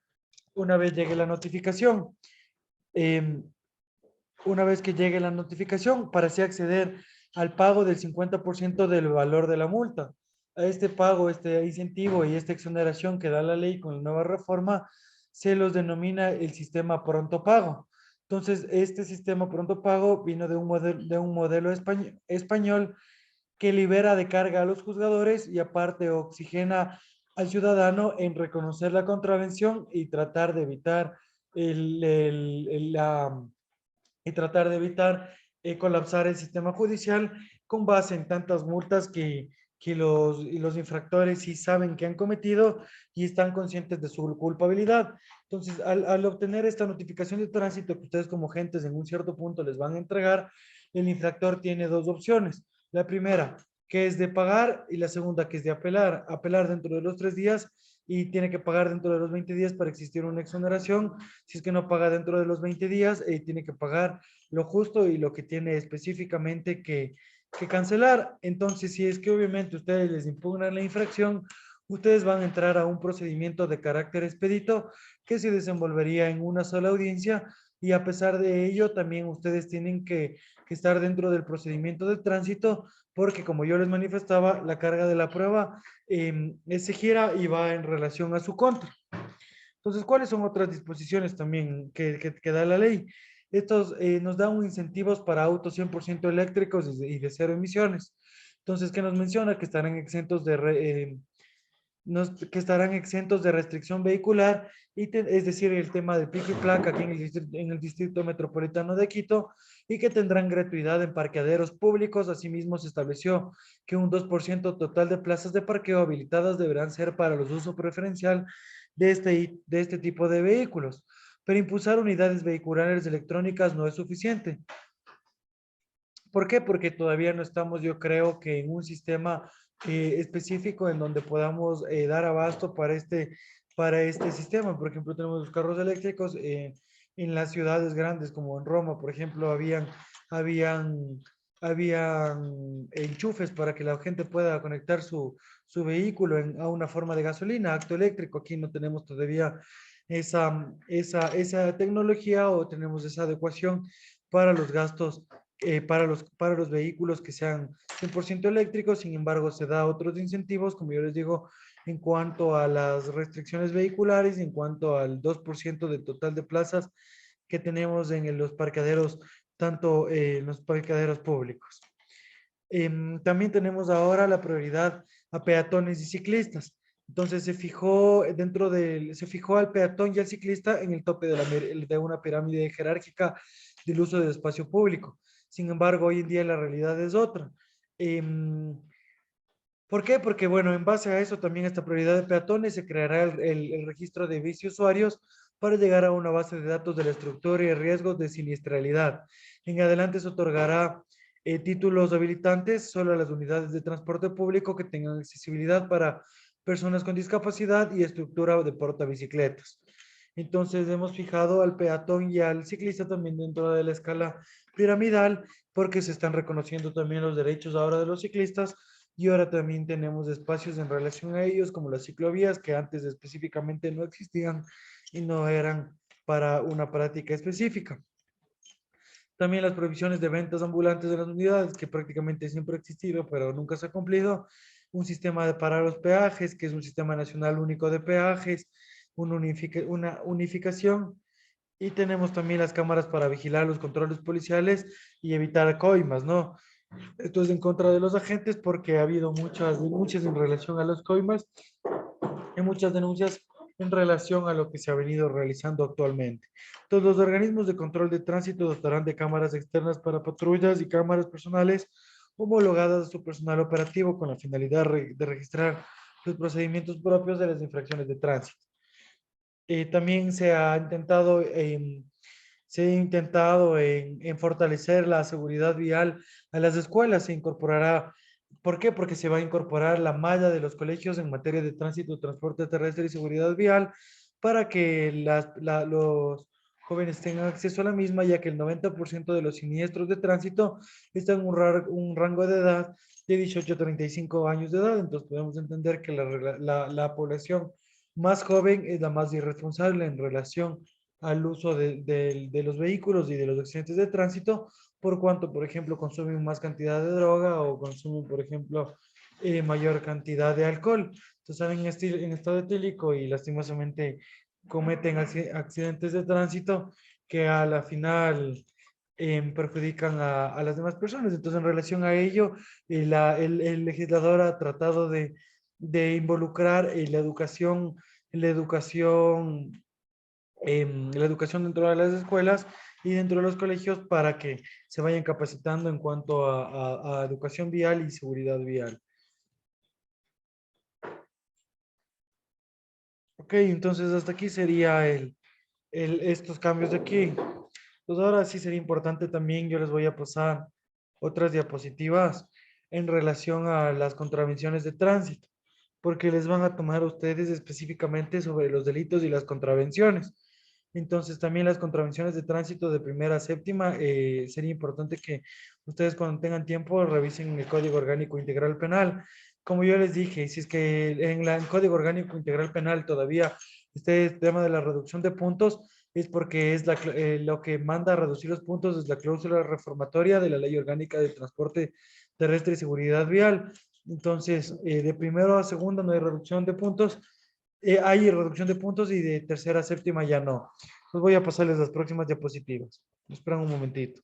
una vez llegue la notificación. Eh, una vez que llegue la notificación, para así acceder al pago del 50% del valor de la multa. A este pago, este incentivo y esta exoneración que da la ley con la nueva reforma, se los denomina el sistema pronto pago. Entonces, este sistema pronto pago vino de un modelo español que libera de carga a los juzgadores y aparte oxigena al ciudadano en reconocer la contravención y tratar de evitar colapsar el sistema judicial con base en tantas multas que los infractores sí saben que han cometido y están conscientes de su culpabilidad. Entonces, al obtener esta notificación de tránsito que ustedes como agentes en un cierto punto les van a entregar, el infractor tiene dos opciones. La primera, que es de pagar, y la segunda, que es de apelar. Apelar dentro de los 3 días y tiene que pagar dentro de los 20 días para existir una exoneración. Si es que no paga dentro de los 20 días, tiene que pagar lo justo y lo que tiene específicamente que cancelar. Entonces, si es que obviamente ustedes les impugnan la infracción, ustedes van a entrar a un procedimiento de carácter expedito que se desenvolvería en una sola audiencia y a pesar de ello, también ustedes tienen que estar dentro del procedimiento de tránsito porque como yo les manifestaba, la carga de la prueba se gira y va en relación a su contra. Entonces, ¿cuáles son otras disposiciones también que da la ley? Estos nos dan incentivos para autos 100% eléctricos y de cero emisiones. Entonces, ¿qué nos menciona? Que estarán exentos que estarán exentos de restricción vehicular, es decir, el tema de pico y placa aquí en el distrito metropolitano de Quito, y que tendrán gratuidad en parqueaderos públicos. Asimismo, se estableció que un 2% total de plazas de parqueo habilitadas deberán ser para los usos preferencial de este tipo de vehículos. Pero impulsar unidades vehiculares electrónicas no es suficiente. ¿Por qué? Porque todavía no estamos, yo creo que en un sistema específico en donde podamos dar abasto para este sistema. Por ejemplo, tenemos los carros eléctricos en las ciudades grandes como en Roma, por ejemplo, habían, habían enchufes para que la gente pueda conectar su vehículo a una forma de gasolina, acto eléctrico. Aquí no tenemos todavía esa tecnología o tenemos esa adecuación para los gastos, para los vehículos que sean 100% eléctricos. Sin embargo, se da otros incentivos, como yo les digo, en cuanto a las restricciones vehiculares, en cuanto al 2% del total de plazas que tenemos en los parqueaderos, tanto en los parqueaderos públicos. También tenemos ahora la prioridad a peatones y ciclistas. Entonces se fijó al peatón y al ciclista en el tope de una pirámide jerárquica del uso del espacio público. Sin embargo, hoy en día la realidad es otra. Em, ¿Por qué? Porque, bueno, en base a eso también esta prioridad de peatones se creará el registro de bici usuarios para llegar a una base de datos de la estructura y riesgos de siniestralidad. En adelante se otorgará títulos habilitantes solo a las unidades de transporte público que tengan accesibilidad para personas con discapacidad y estructura de portabicicletas. Entonces hemos fijado al peatón y al ciclista también dentro de la escala piramidal porque se están reconociendo también los derechos ahora de los ciclistas y ahora también tenemos espacios en relación a ellos, como las ciclovías, que antes específicamente no existían y no eran para una práctica específica. También las prohibiciones de ventas ambulantes de las unidades, que prácticamente siempre ha existido, pero nunca se ha cumplido. Un sistema de parar los peajes, que es un sistema nacional único de peajes, una unificación. Y tenemos también las cámaras para vigilar los controles policiales y evitar coimas, ¿no? Esto es en contra de los agentes porque ha habido muchas denuncias en relación a los coimas y muchas denuncias en relación a lo que se ha venido realizando actualmente. Todos los organismos de control de tránsito dotarán de cámaras externas para patrullas y cámaras personales homologadas a su personal operativo con la finalidad de registrar los procedimientos propios de las infracciones de tránsito. También se ha intentado en fortalecer la seguridad vial a las escuelas. Se incorporará, ¿por qué? Porque se va a incorporar la malla de los colegios en materia de tránsito, transporte terrestre y seguridad vial para que los jóvenes tengan acceso a la misma, ya que el 90% de los siniestros de tránsito están en un rango de edad de 18 a 35 años de edad. Entonces podemos entender que la población más joven es la más irresponsable en relación al uso de los vehículos y de los accidentes de tránsito, por cuanto, por ejemplo, consumen más cantidad de droga o consumen, por ejemplo, mayor cantidad de alcohol. Entonces, salen en estado etílico y lastimosamente cometen accidentes de tránsito que a la final perjudican a las demás personas. Entonces, en relación a ello, el legislador ha tratado de involucrar la educación la educación dentro de las escuelas y dentro de los colegios para que se vayan capacitando en cuanto a educación vial y seguridad vial. Ok, entonces hasta aquí sería estos cambios de aquí. Pues ahora sí sería importante también, yo les voy a pasar otras diapositivas en relación a las contravenciones de tránsito, porque les van a tomar a ustedes específicamente sobre los delitos y las contravenciones. Entonces, también las contravenciones de tránsito de primera a séptima, sería importante que ustedes cuando tengan tiempo revisen el Código Orgánico Integral Penal. Como yo les dije, si es que el Código Orgánico Integral Penal todavía este tema de la reducción de puntos, es porque es lo que manda a reducir los puntos es la cláusula reformatoria de la Ley Orgánica de Transporte Terrestre y Seguridad Vial. Entonces, de primero a segundo no hay reducción de puntos, hay reducción de puntos y de tercera a séptima ya no. Entonces voy a pasarles las próximas diapositivas. Esperan un momentito.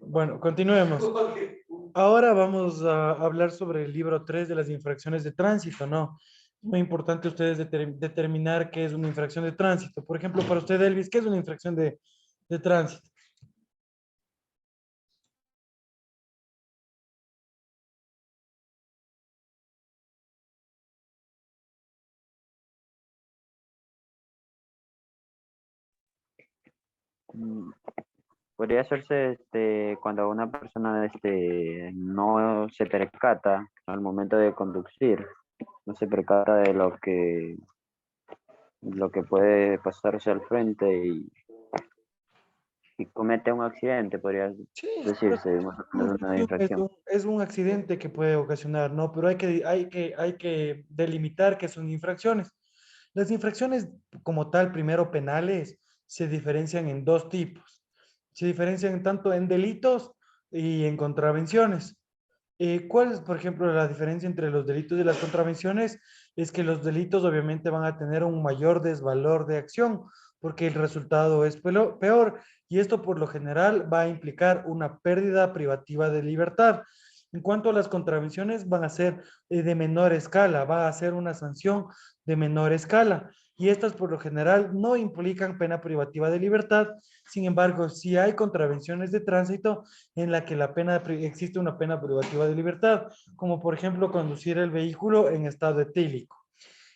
Bueno, continuemos. Ahora vamos a hablar sobre el libro 3 de las infracciones de tránsito, ¿no? Muy importante ustedes determinar qué es una infracción de tránsito. Por ejemplo, para usted, Elvis, ¿qué es una infracción de tránsito? Mm, Podría hacerse cuando una persona no se percata al momento de conducir, no se percata de lo que puede pasarse al frente y comete un accidente, podría Sí, pero decirse, más o una menos una infracción infracción. es un accidente que puede ocasionar, ¿no? Pero hay que delimitar qué son infracciones. Las infracciones como tal, primero penales, se diferencian en dos tipos. Se diferencian tanto en delitos y en contravenciones. ¿Cuál es, por ejemplo, la diferencia entre los delitos y las contravenciones? Es que los delitos obviamente van a tener un mayor desvalor de acción porque el resultado es peor y esto por lo general va a implicar una pérdida privativa de libertad. En cuanto a las contravenciones, van a ser de menor escala, va a ser una sanción de menor escala y estas por lo general no implican pena privativa de libertad. Sin embargo, si hay contravenciones de tránsito, en la que existe una pena privativa de libertad, como por ejemplo conducir el vehículo en estado etílico.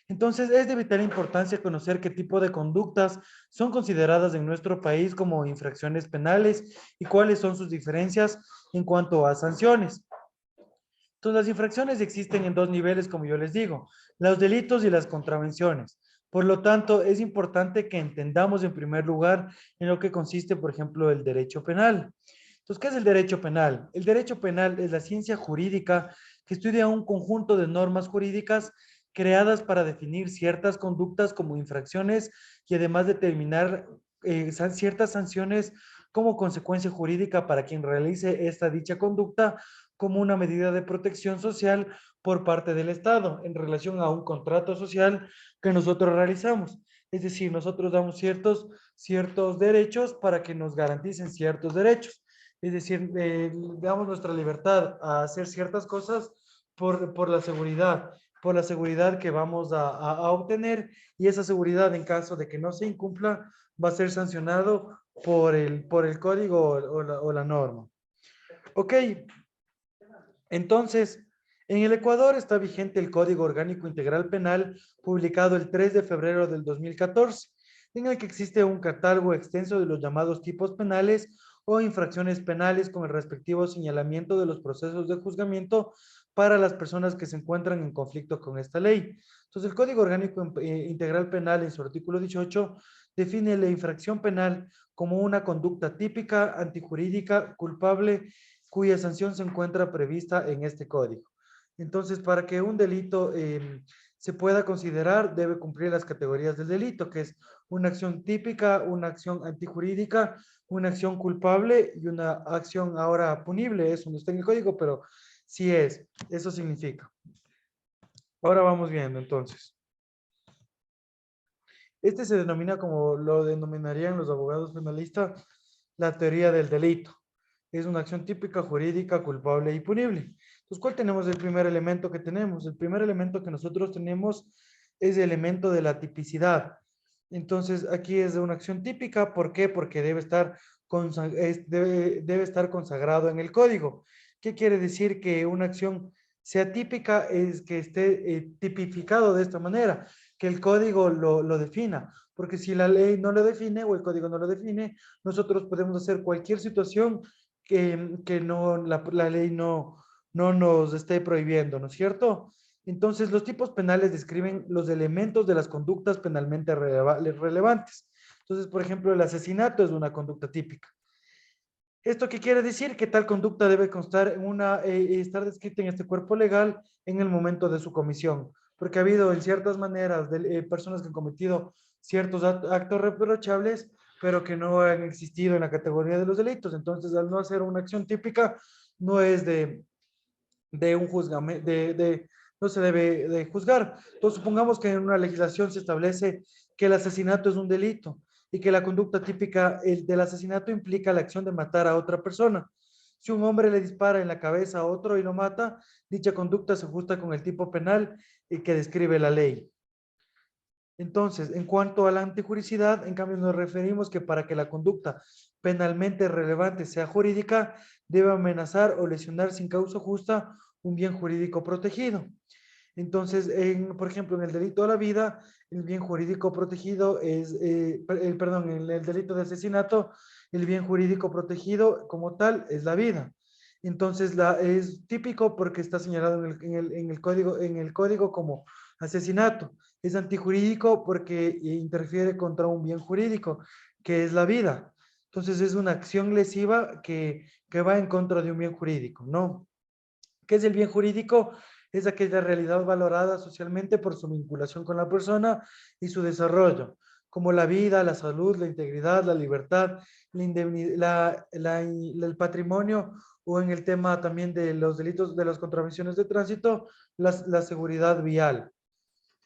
Entonces, es de vital importancia conocer qué tipo de conductas son consideradas en nuestro país como infracciones penales y cuáles son sus diferencias en cuanto a sanciones. Entonces, las infracciones existen en dos niveles, como yo les digo, los delitos y las contravenciones. Por lo tanto, es importante que entendamos en primer lugar en lo que consiste, por ejemplo, el derecho penal. Entonces, ¿qué es el derecho penal? El derecho penal es la ciencia jurídica que estudia un conjunto de normas jurídicas creadas para definir ciertas conductas como infracciones y además determinar ciertas sanciones como consecuencia jurídica para quien realice esta dicha conducta como una medida de protección social por parte del Estado en relación a un contrato social que nosotros realizamos. Es decir, nosotros damos ciertos derechos para que nos garanticen ciertos derechos. Es decir, damos nuestra libertad a hacer ciertas cosas por por la seguridad que vamos a obtener y esa seguridad en caso de que no se incumpla va a ser sancionado por el código o la norma. Ok, entonces, en el Ecuador está vigente el Código Orgánico Integral Penal, publicado el 3 de febrero del 2014, en el que existe un catálogo extenso de los llamados tipos penales o infracciones penales con el respectivo señalamiento de los procesos de juzgamiento para las personas que se encuentran en conflicto con esta ley. Entonces, el Código Orgánico Integral Penal, en su artículo 18, define la infracción penal como una conducta típica, antijurídica, culpable, cuya sanción se encuentra prevista en este código. Entonces, para que un delito se pueda considerar, debe cumplir las categorías del delito, que es una acción típica, una acción antijurídica, una acción culpable y una acción ahora punible. Eso no está en el código, pero sí es. Eso significa. Ahora vamos viendo, entonces. Este se denomina como lo denominarían los abogados penalistas la teoría del delito. Es una acción típica, jurídica, culpable y punible. Entonces, ¿cuál tenemos el primer elemento que tenemos? El primer elemento que nosotros tenemos es el elemento de la tipicidad. Entonces, aquí es de una acción típica. ¿Por qué? Porque debe estar consagrado en el código. ¿Qué quiere decir que una acción sea típica? Es que esté tipificado de esta manera, que el código lo defina. Porque si la ley no lo define o el código no lo define, nosotros podemos hacer cualquier situación que no, la ley no nos esté prohibiendo, ¿no es cierto? Entonces, los tipos penales describen los elementos de las conductas penalmente relevantes. Entonces, por ejemplo, el asesinato es una conducta típica. ¿Esto qué quiere decir? Que tal conducta debe constar estar descrita en este cuerpo legal en el momento de su comisión, porque ha habido en ciertas maneras de personas que han cometido ciertos actos reprochables, pero que no han existido en la categoría de los delitos. Entonces, al no hacer una acción típica, no es de un juzgamiento, no se debe de juzgar. Entonces, supongamos que en una legislación se establece que el asesinato es un delito y que la conducta típica del asesinato implica la acción de matar a otra persona. Si un hombre le dispara en la cabeza a otro y lo mata, dicha conducta se ajusta con el tipo penal que describe la ley. Entonces, en cuanto a la antijuricidad, en cambio nos referimos que para que la conducta penalmente relevante sea jurídica, debe amenazar o lesionar sin causa justa un bien jurídico protegido. Entonces, por ejemplo, en el delito a la vida, el bien jurídico protegido es, perdón, en el delito de asesinato, el bien jurídico protegido como tal es la vida. Entonces, es típico porque está señalado en el código como asesinato. Es antijurídico porque interfiere contra un bien jurídico, que es la vida. Entonces, es una acción lesiva que va en contra de un bien jurídico, ¿no? ¿Qué es el bien jurídico? Es aquella realidad valorada socialmente por su vinculación con la persona y su desarrollo, como la vida, la salud, la integridad, la libertad, el patrimonio, o en el tema también de los delitos, de las contravenciones de tránsito, la seguridad vial.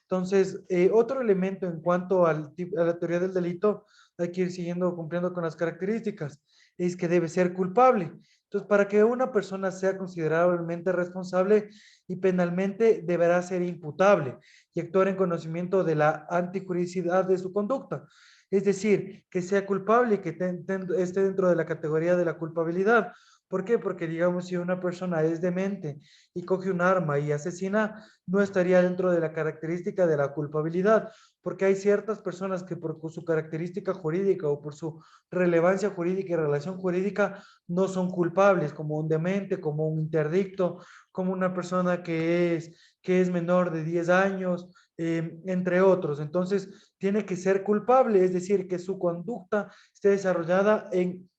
Entonces, otro elemento en cuanto a la teoría del delito, hay que ir siguiendo, cumpliendo con las características, es que debe ser culpable. Entonces, para que una persona sea considerablemente responsable y penalmente, deberá ser imputable y actuar en conocimiento de la antijuricidad de su conducta. Es decir, que sea culpable y que esté dentro de la categoría de la culpabilidad. ¿Por qué? Porque, digamos, si una persona es demente y coge un arma y asesina, no estaría dentro de la característica de la culpabilidad, porque hay ciertas personas que por su característica jurídica o por su relevancia jurídica y relación jurídica no son culpables, como un demente, como un interdicto, como una persona que es menor de 10 años, entre otros. Entonces, tiene que ser culpable, es decir, que su conducta esté desarrollada en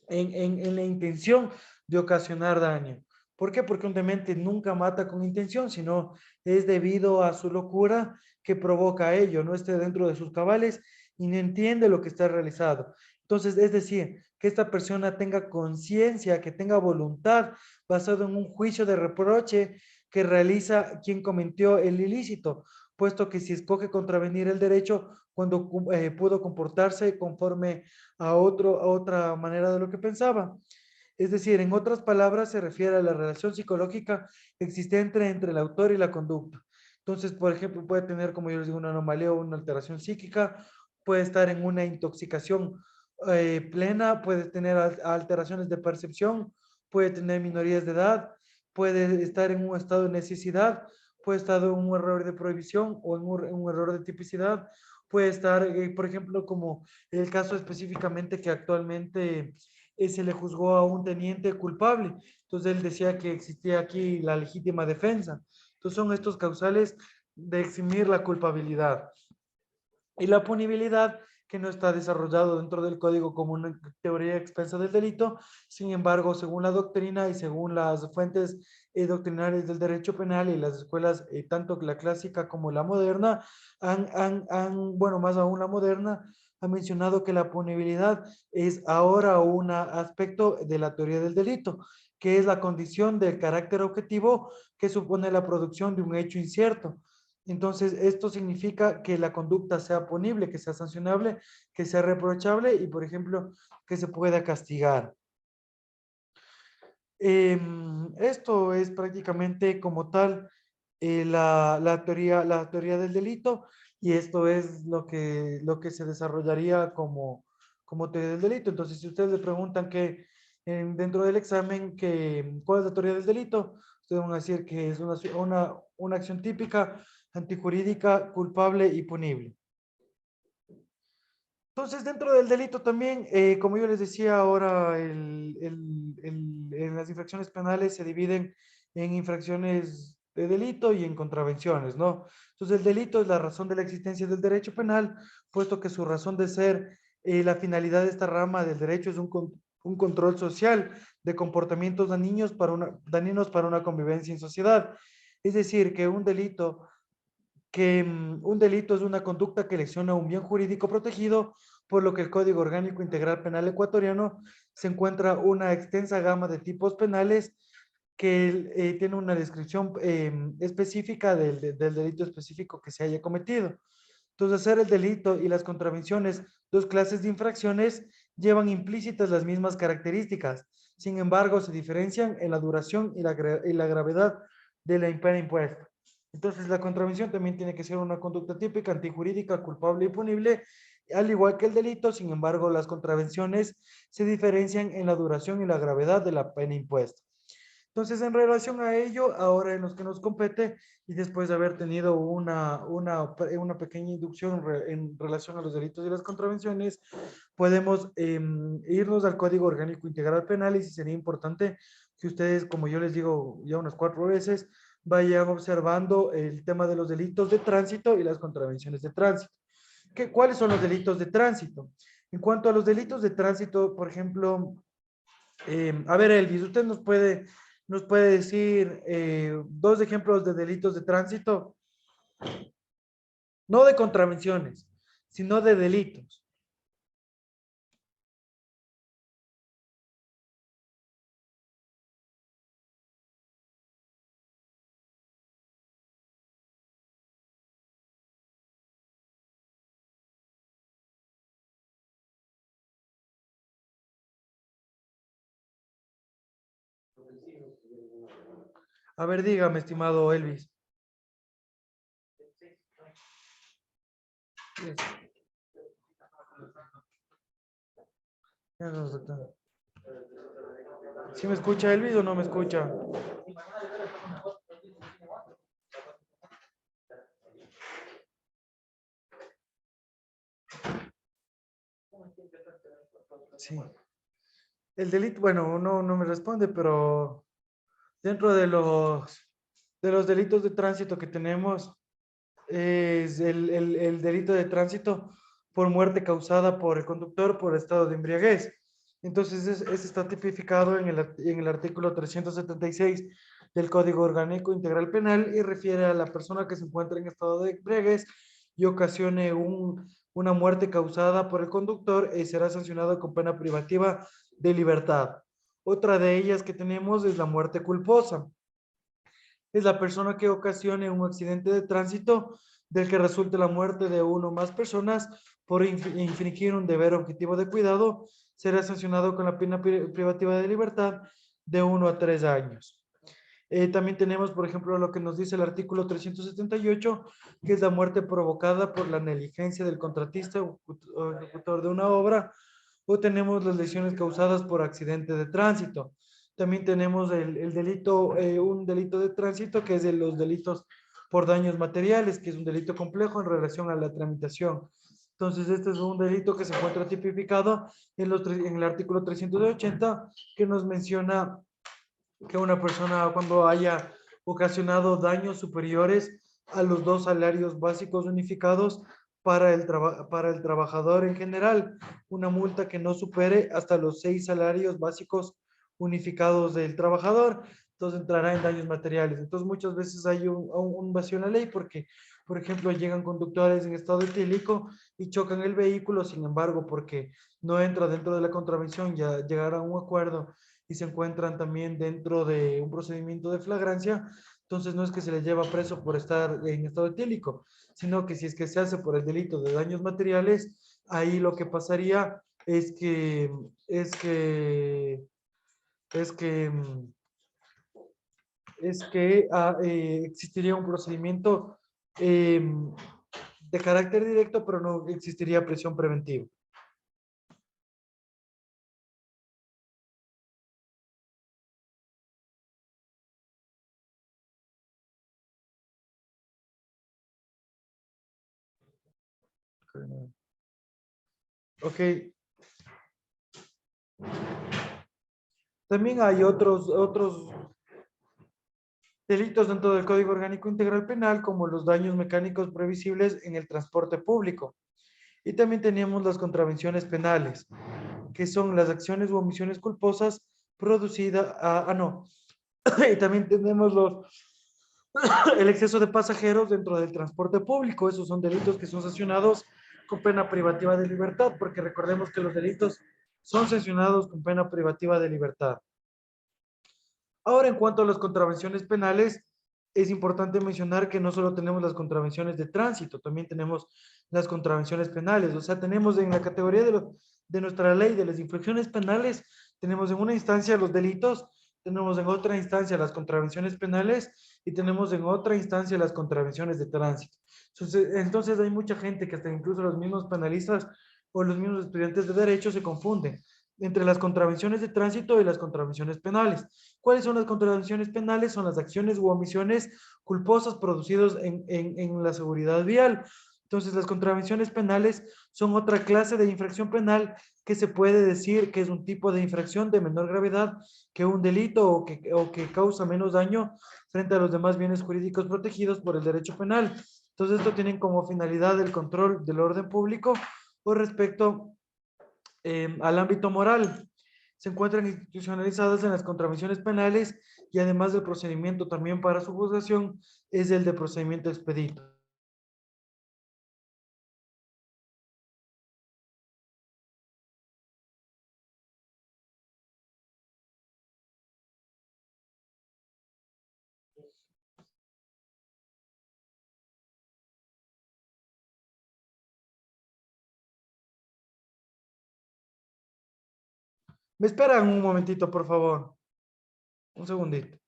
la intención de ocasionar daño. ¿Por qué? Porque un demente nunca mata con intención, sino es debido a su locura que provoca ello, no esté dentro de sus cabales y no entiende lo que está realizado. Entonces, es decir, que esta persona tenga conciencia, que tenga voluntad basado en un juicio de reproche que realiza quien cometió el ilícito, puesto que si escoge contravenir el derecho cuando pudo comportarse conforme a otra manera de lo que pensaba. Es decir, en otras palabras, se refiere a la relación psicológica existente entre el autor y la conducta. Entonces, por ejemplo, puede tener, como yo les digo, una anomalía o una alteración psíquica, puede estar en una intoxicación plena, puede tener alteraciones de percepción, puede tener minorías de edad, puede estar en un estado de necesidad, puede estar en un error de prohibición o en un error de tipicidad, puede estar, por ejemplo, como el caso específicamente que actualmente se le juzgó a un teniente culpable. Entonces él decía que existía aquí la legítima defensa. Entonces son estos causales de eximir la culpabilidad. Y la punibilidad, que no está desarrollado dentro del código como una teoría expensa del delito, sin embargo, según la doctrina y según las fuentes doctrinarias del derecho penal y las escuelas, tanto la clásica como la moderna, bueno, más aún la moderna, ha mencionado que la punibilidad es ahora un aspecto de la teoría del delito, que es la condición del carácter objetivo que supone la producción de un hecho incierto. Entonces, esto significa que la conducta sea punible, que sea sancionable, que sea reprochable y, por ejemplo, que se pueda castigar. Esto es prácticamente como tal la teoría del delito, y esto es lo que se desarrollaría como teoría del delito. Entonces, si ustedes le preguntan que dentro del examen cuál es la teoría del delito, ustedes van a decir que es una acción típica, antijurídica, culpable y punible. Entonces, dentro del delito también, como yo les decía ahora, en las infracciones penales se dividen en infracciones de delito y en contravenciones, ¿no? Entonces, el delito es la razón de la existencia del derecho penal, puesto que su razón de ser, la finalidad de esta rama del derecho es un control social de comportamientos dañinos para una convivencia en sociedad. Es decir, que un delito es una conducta que lesiona un bien jurídico protegido, por lo que el Código Orgánico Integral Penal Ecuatoriano se encuentra una extensa gama de tipos penales que tiene una descripción específica del delito específico que se haya cometido. Entonces, hacer el delito y las contravenciones, dos clases de infracciones llevan implícitas las mismas características. Sin embargo, se diferencian en la duración y la gravedad de la pena impuesta. Entonces, la contravención también tiene que ser una conducta típica, antijurídica, culpable y punible, al igual que el delito. Sin embargo, las contravenciones se diferencian en la duración y la gravedad de la pena impuesta. Entonces, en relación a ello, ahora en los que nos compete, y después de haber tenido una pequeña inducción en relación a los delitos y las contravenciones, podemos irnos al Código Orgánico Integral Penal, y sí sería importante que ustedes, como yo les digo ya unas 4 veces, vayan observando el tema de los delitos de tránsito y las contravenciones de tránsito. ¿Cuáles son los delitos de tránsito? En cuanto a los delitos de tránsito, por ejemplo, a ver, Elvis, usted nos puede decir 2 ejemplos de delitos de tránsito, no de contravenciones, sino de delitos. A ver, dígame, estimado Elvis. ¿Sí me escucha Elvis o no me escucha? Sí. El delito, bueno, no me responde, pero dentro de los delitos de tránsito que tenemos, es el delito de tránsito por muerte causada por el conductor por estado de embriaguez. Entonces, ese está tipificado en el artículo 376 del Código Orgánico Integral Penal, y refiere a la persona que se encuentra en estado de embriaguez y ocasione una muerte causada por el conductor, y será sancionado con pena privativa de libertad. Otra de ellas que tenemos es la muerte culposa. Es la persona que ocasione un accidente de tránsito del que resulte la muerte de uno o más personas por infringir un deber objetivo de cuidado, será sancionado con la pena privativa de libertad de 1 a 3 años. También tenemos, por ejemplo, lo que nos dice el artículo 378, que es la muerte provocada por la negligencia del contratista o ejecutor de una obra, o tenemos las lesiones causadas por accidente de tránsito. También tenemos el delito, un delito de tránsito, que es de los delitos por daños materiales, que es un delito complejo en relación a la tramitación. Entonces, este es un delito que se encuentra tipificado en el artículo 380, que nos menciona que una persona, cuando haya ocasionado daños superiores a los 2 salarios básicos unificados para el trabajador en general, una multa que no supere hasta los 6 salarios básicos unificados del trabajador, entonces entrará en daños materiales. Entonces, muchas veces hay un vacío en la ley porque, por ejemplo, llegan conductores en estado etílico y chocan el vehículo. Sin embargo, porque no entra dentro de la contravención, ya llegará a un acuerdo y se encuentran también dentro de un procedimiento de flagrancia, entonces no es que se les lleva preso por estar en estado etílico, sino que si es que se hace por el delito de daños materiales, ahí lo que pasaría es que, existiría un procedimiento eh, de carácter directo, pero no existiría prisión preventiva. Ok. También hay otros delitos dentro del Código Orgánico Integral Penal, como los daños mecánicos previsibles en el transporte público. Y también teníamos las contravenciones penales, que son las acciones u omisiones culposas producidas, no. Y también tenemos el exceso de pasajeros dentro del transporte público. Esos son delitos que son sancionados con pena privativa de libertad, porque recordemos que los delitos son sancionados con pena privativa de libertad. Ahora, en cuanto a las contravenciones penales, es importante mencionar que no solo tenemos las contravenciones de tránsito, también tenemos las contravenciones penales. O sea, tenemos en la categoría de nuestra ley de las infracciones penales, tenemos en una instancia los delitos, tenemos en otra instancia las contravenciones penales y tenemos en otra instancia las contravenciones de tránsito. Entonces hay mucha gente que hasta incluso los mismos penalistas o los mismos estudiantes de derecho se confunden entre las contravenciones de tránsito y las contravenciones penales. ¿Cuáles son las contravenciones penales? Son las acciones u omisiones culposas producidas en la seguridad vial. Entonces, las contravenciones penales son otra clase de infracción penal que se puede decir que es un tipo de infracción de menor gravedad que un delito o que causa menos daño frente a los demás bienes jurídicos protegidos por el derecho penal. Entonces, esto tiene como finalidad el control del orden público o respecto al ámbito moral. Se encuentran institucionalizadas en las contravenciones penales y además del procedimiento también para su juzgación es el de procedimiento expedito. ¿Me esperan un momentito, por favor? Un segundito.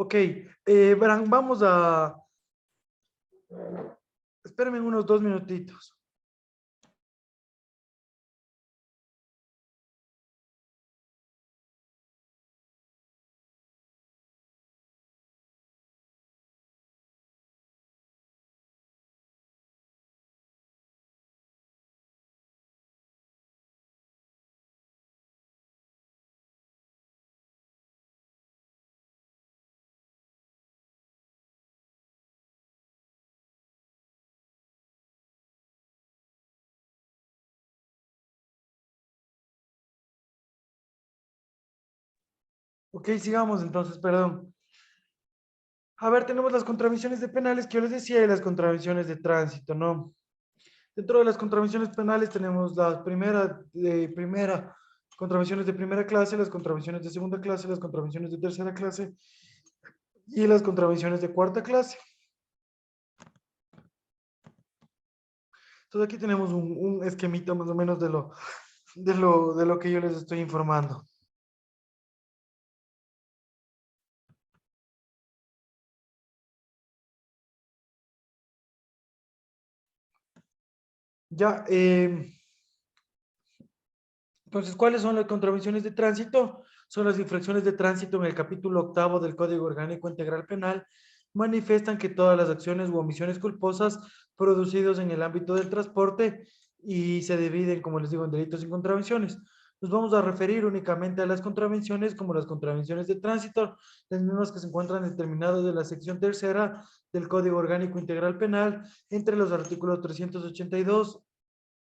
Ok, verán, vamos a... Espérenme unos 2 minutitos. Ok, sigamos entonces, perdón. A ver, tenemos las contravenciones de penales que yo les decía y las contravenciones de tránsito, ¿no? Dentro de las contravenciones penales tenemos las contravenciones de primera clase, las contravenciones de segunda clase, las contravenciones de tercera clase y las contravenciones de cuarta clase. Entonces aquí tenemos un esquemita más o menos de lo que yo les estoy informando. Ya, entonces, ¿cuáles son las contravenciones de tránsito? Son las infracciones de tránsito en el capítulo 8 del Código Orgánico Integral Penal. Manifiestan que todas las acciones u omisiones culposas producidos en el ámbito del transporte y se dividen, como les digo, en delitos y contravenciones. Nos vamos a referir únicamente a las contravenciones como las contravenciones de tránsito, las mismas que se encuentran determinadas de la sección tercera del Código Orgánico Integral Penal entre los artículos 382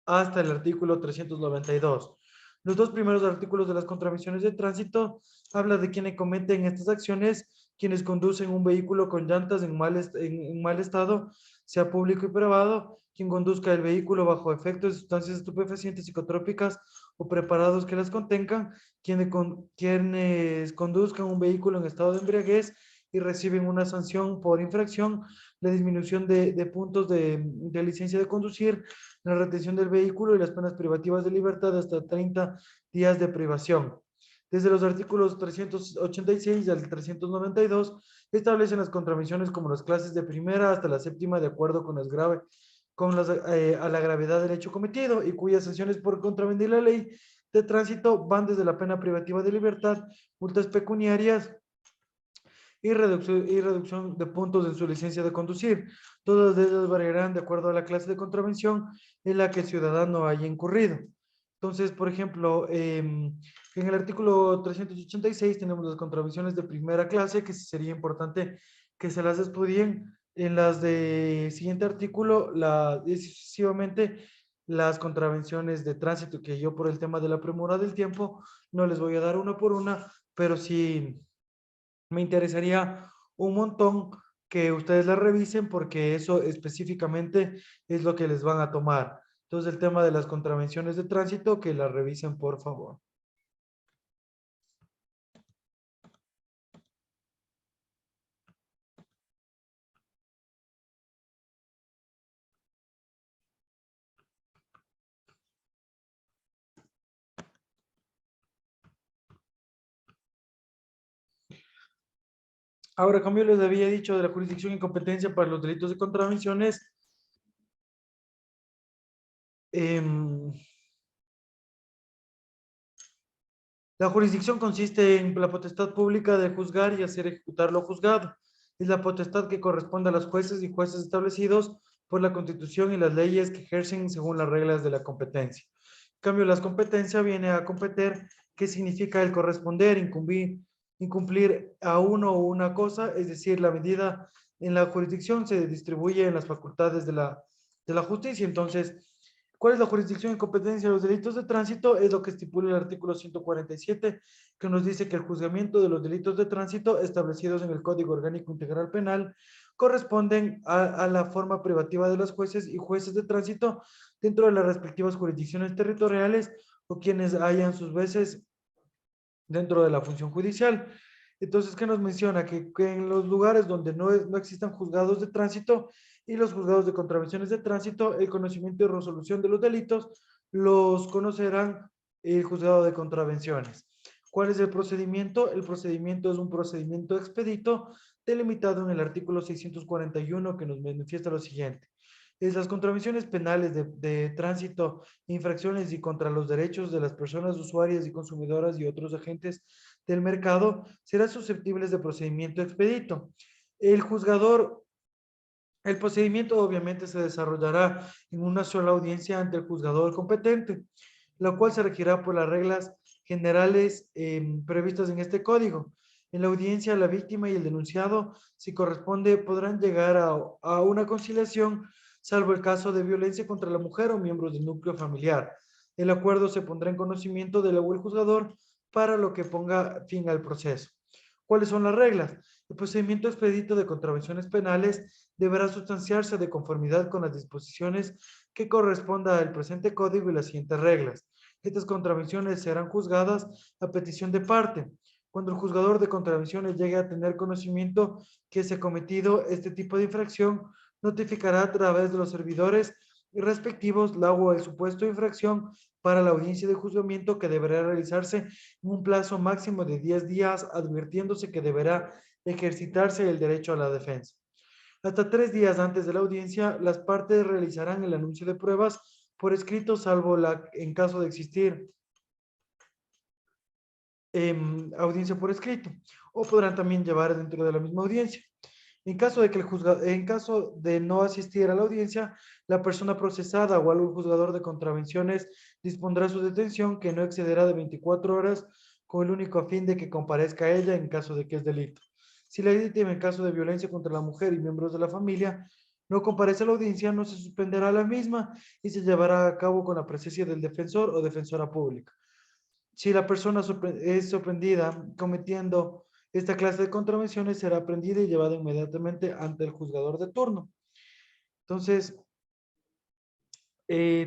hasta el artículo 392. Los dos primeros artículos de las contravenciones de tránsito habla de quienes cometen estas acciones, quienes conducen un vehículo con llantas en mal estado, sea público y privado, quien conduzca el vehículo bajo efectos de sustancias estupefacientes, psicotrópicas o preparados que las contengan, quienes conduzcan un vehículo en estado de embriaguez y reciben una sanción por infracción, la disminución de puntos de licencia de conducir, la retención del vehículo y las penas privativas de libertad hasta 30 días de privación. Desde los artículos 386 al 392 establecen las contravenciones como las clases de primera hasta la séptima de acuerdo con a la gravedad del hecho cometido y cuyas sanciones por contravenir la ley de tránsito van desde la pena privativa de libertad, multas pecuniarias y reducción de puntos en su licencia de conducir. Todas ellas variarán de acuerdo a la clase de contravención en la que el ciudadano haya incurrido. Entonces, por ejemplo, en el artículo 386 tenemos las contravenciones de primera clase, que sería importante que se las estudien. En las de siguiente artículo, excesivamente las contravenciones de tránsito, que yo por el tema de la premura del tiempo no les voy a dar una por una, pero sí me interesaría un montón que ustedes la revisen porque eso específicamente es lo que les van a tomar. Entonces, el tema de las contravenciones de tránsito, que la revisen, por favor. Ahora, como yo les había dicho de la jurisdicción y competencia para los delitos de contravenciones, em, la jurisdicción consiste en la potestad pública de juzgar y hacer ejecutar lo juzgado. Es la potestad que corresponde a los jueces y jueces establecidos por la Constitución y las leyes que ejercen según las reglas de la competencia. En cambio, las competencias viene a competer, ¿qué significa el corresponder, incumplir a uno o una cosa? Es decir, la medida en la jurisdicción se distribuye en las facultades de la justicia. Entonces, ¿cuál es la jurisdicción y competencia de los delitos de tránsito? Es lo que estipula el artículo 147, que nos dice que el juzgamiento de los delitos de tránsito establecidos en el Código Orgánico Integral Penal corresponden a la forma privativa de los jueces y jueces de tránsito dentro de las respectivas jurisdicciones territoriales o quienes hayan sus veces dentro de la función judicial. Entonces, ¿qué nos menciona? Que en los lugares donde no existan juzgados de tránsito y los juzgados de contravenciones de tránsito, el conocimiento y resolución de los delitos los conocerán el juzgado de contravenciones. ¿Cuál es el procedimiento? El procedimiento es un procedimiento expedito delimitado en el artículo 641 que nos manifiesta lo siguiente. Es las contravenciones penales de tránsito, infracciones y contra los derechos de las personas usuarias y consumidoras y otros agentes del mercado serán susceptibles de procedimiento expedito. El juzgador, el procedimiento obviamente se desarrollará en una sola audiencia ante el juzgador competente, la cual se regirá por las reglas generales previstas en este código. En la audiencia, la víctima y el denunciado, si corresponde, podrán llegar a una conciliación, salvo el caso de violencia contra la mujer o miembros del núcleo familiar. El acuerdo se pondrá en conocimiento del el juzgador para lo que ponga fin al proceso. ¿Cuáles son las reglas? El procedimiento expedito de contravenciones penales deberá sustanciarse de conformidad con las disposiciones que corresponda al presente código y las siguientes reglas. Estas contravenciones serán juzgadas a petición de parte. Cuando el juzgador de contravenciones llegue a tener conocimiento que se ha cometido este tipo de infracción, notificará a través de los servidores respectivos la o el supuesto de infracción para la audiencia de juzgamiento que deberá realizarse en un plazo máximo de 10 días, advirtiéndose que deberá ejercitarse el derecho a la defensa. Hasta 3 días antes de la audiencia, las partes realizarán el anuncio de pruebas por escrito, salvo en caso de existir audiencia por escrito, o podrán también llevar dentro de la misma audiencia. En caso de no asistir a la audiencia, la persona procesada o algún juzgador de contravenciones dispondrá su detención que no excederá de 24 horas con el único fin de que comparezca a ella en caso de que es delito. Si la víctima en caso de violencia contra la mujer y miembros de la familia no comparece a la audiencia, no se suspenderá la misma y se llevará a cabo con la presencia del defensor o defensora pública. Si la persona es sorprendida cometiendo esta clase de contravenciones, será prendida y llevada inmediatamente ante el juzgador de turno. Entonces,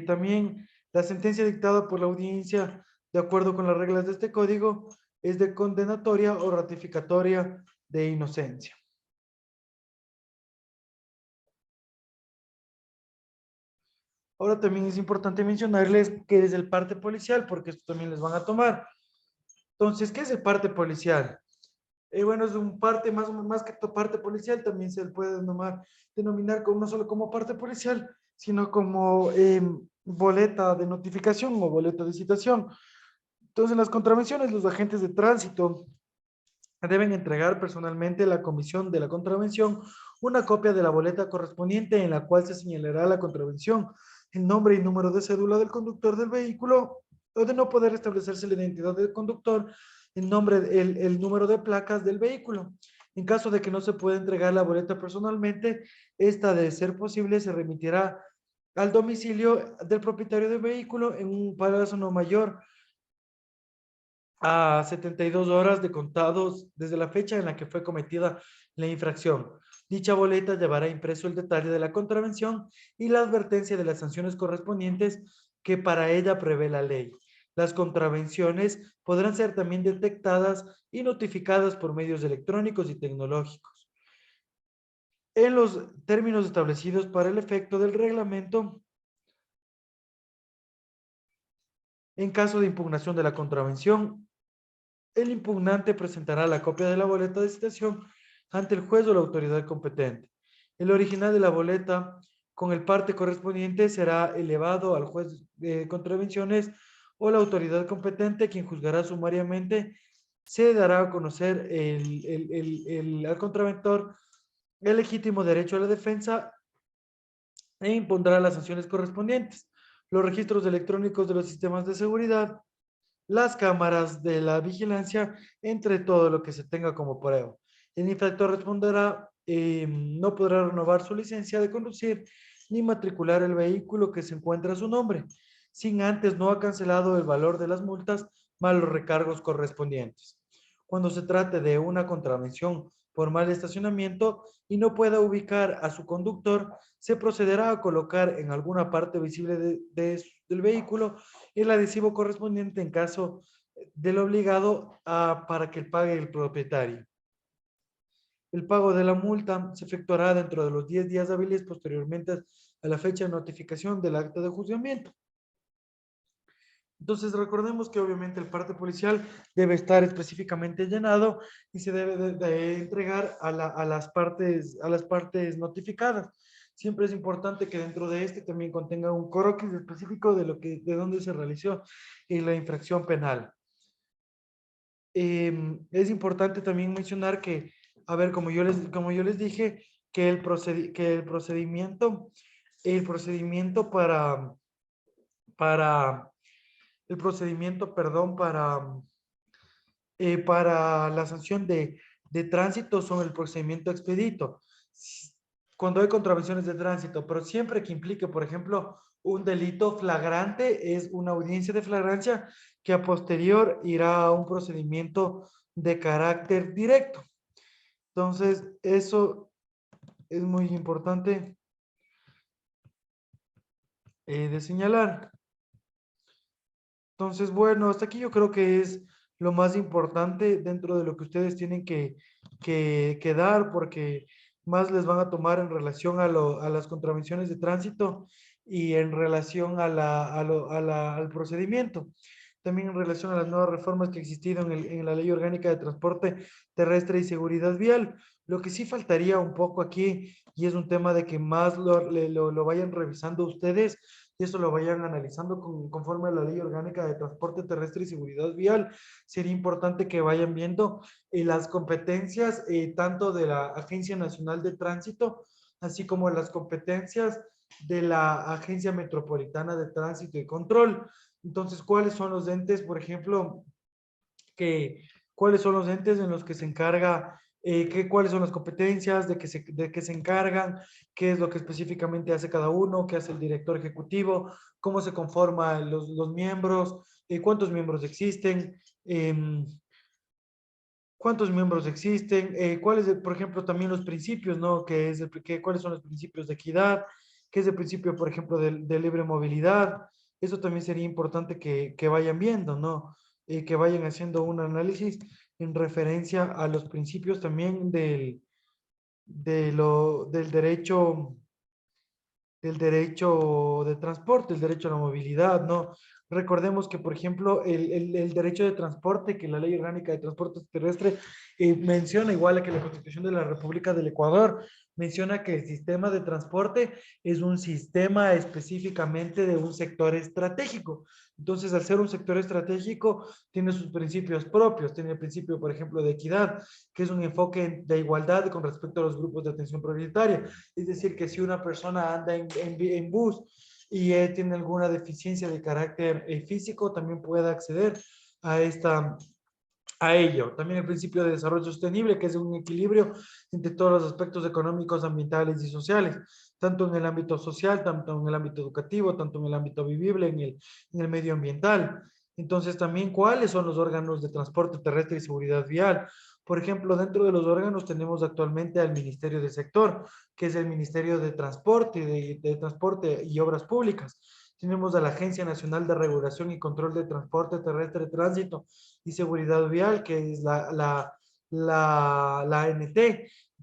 también la sentencia dictada por la audiencia, de acuerdo con las reglas de este código, es de condenatoria o ratificatoria de inocencia. Ahora también es importante mencionarles que es el parte policial, porque esto también les van a tomar. Entonces, ¿qué es el parte policial? Bueno, es un parte más que parte policial, también se puede denominar como, no solo como parte policial, sino como boleta de notificación o boleta de citación. Entonces, en las contravenciones, los agentes de tránsito deben entregar personalmente a la comisión de la contravención una copia de la boleta correspondiente en la cual se señalará la contravención, el nombre y número de cédula del conductor del vehículo, o de no poder establecerse la identidad del conductor, el nombre, el número de placas del vehículo. En caso de que no se pueda entregar la boleta personalmente, esta, de ser posible, se remitirá al domicilio del propietario del vehículo en un plazo no mayor a 72 horas de contados desde la fecha en la que fue cometida la infracción. Dicha boleta llevará impreso el detalle de la contravención y la advertencia de las sanciones correspondientes que para ella prevé la ley. Las contravenciones podrán ser también detectadas y notificadas por medios electrónicos y tecnológicos. En los términos establecidos para el efecto del reglamento, en caso de impugnación de la contravención, el impugnante presentará la copia de la boleta de citación ante el juez o la autoridad competente. El original de la boleta con el parte correspondiente será elevado al juez de contravenciones o la autoridad competente, quien juzgará sumariamente. Se dará a conocer al contraventor el legítimo derecho a la defensa e impondrá las sanciones correspondientes. Los registros electrónicos de los sistemas de seguridad, las cámaras de la vigilancia, entre todo lo que se tenga como prueba. El infractor responderá, no podrá renovar su licencia de conducir ni matricular el vehículo que se encuentra a su nombre, sin antes no ha cancelado el valor de las multas más los recargos correspondientes. Cuando se trate de una contravención por mal estacionamiento y no pueda ubicar a su conductor, se procederá a colocar en alguna parte visible del vehículo el adhesivo correspondiente en caso del obligado para que pague el propietario. El pago de la multa se efectuará dentro de los 10 días hábiles posteriormente a la fecha de notificación del acto de juzgamiento. Entonces, recordemos que obviamente el parte policial debe estar específicamente llenado y se debe de entregar a las partes notificadas. Siempre es importante que dentro de este también contenga un croquis específico de dónde se realizó la infracción penal. Es importante también mencionar que, a ver, como yo les dije, que el procedimiento para el procedimiento, perdón, para la sanción de tránsito son el procedimiento expedito. Cuando hay contravenciones de tránsito, pero siempre que implique, por ejemplo, un delito flagrante, es una audiencia de flagrancia que a posterior irá a un procedimiento de carácter directo. Entonces, eso es muy importante de señalar. Entonces, bueno, hasta aquí yo creo que es lo más importante dentro de lo que ustedes tienen que dar, porque más les van a tomar en relación a las contravenciones de tránsito y en relación al procedimiento. También en relación a las nuevas reformas que han existido en la Ley Orgánica de Transporte Terrestre y Seguridad Vial. Lo que sí faltaría un poco aquí, y es un tema de que más lo vayan revisando ustedes, y eso lo vayan analizando conforme a la Ley Orgánica de Transporte Terrestre y Seguridad Vial. Sería importante que vayan viendo las competencias tanto de la Agencia Nacional de Tránsito, así como las competencias de la Agencia Metropolitana de Tránsito y Control. Entonces, ¿cuáles son los entes, por ejemplo, cuáles son los entes en los que se encarga, cuáles son las competencias, de qué se encargan, qué es lo que específicamente hace cada uno, qué hace el director ejecutivo, cómo se conforman los miembros, cuántos miembros existen, cuáles, por ejemplo, también los principios, ¿no? Cuáles son los principios de equidad, qué es el principio, por ejemplo, de libre movilidad. Eso también sería importante que vayan viendo, ¿no? Que vayan haciendo un análisis en referencia a los principios también del derecho de transporte, el derecho a la movilidad, ¿no? Recordemos que, por ejemplo, el derecho de transporte, que la Ley Orgánica de Transporte Terrestre menciona, igual que la Constitución de la República del Ecuador, menciona que el sistema de transporte es un sistema específicamente de un sector estratégico. Entonces, al ser un sector estratégico, tiene sus principios propios. Tiene el principio, por ejemplo, de equidad, que es un enfoque de igualdad con respecto a los grupos de atención prioritaria. Es decir, que si una persona anda en bus y tiene alguna deficiencia de carácter físico, también puede acceder a a ello. También el principio de desarrollo sostenible, que es un equilibrio entre todos los aspectos económicos, ambientales y sociales, tanto en el ámbito social, tanto en el ámbito educativo, tanto en el ámbito vivible, en el medio ambiental. Entonces, también, ¿cuáles son los órganos de transporte terrestre y seguridad vial? Por ejemplo, dentro de los órganos tenemos actualmente al Ministerio del Sector, que es el Ministerio de Transporte, de Transporte y Obras Públicas. Tenemos a la Agencia Nacional de Regulación y Control de Transporte Terrestre, Tránsito y Seguridad Vial, que es la ANT.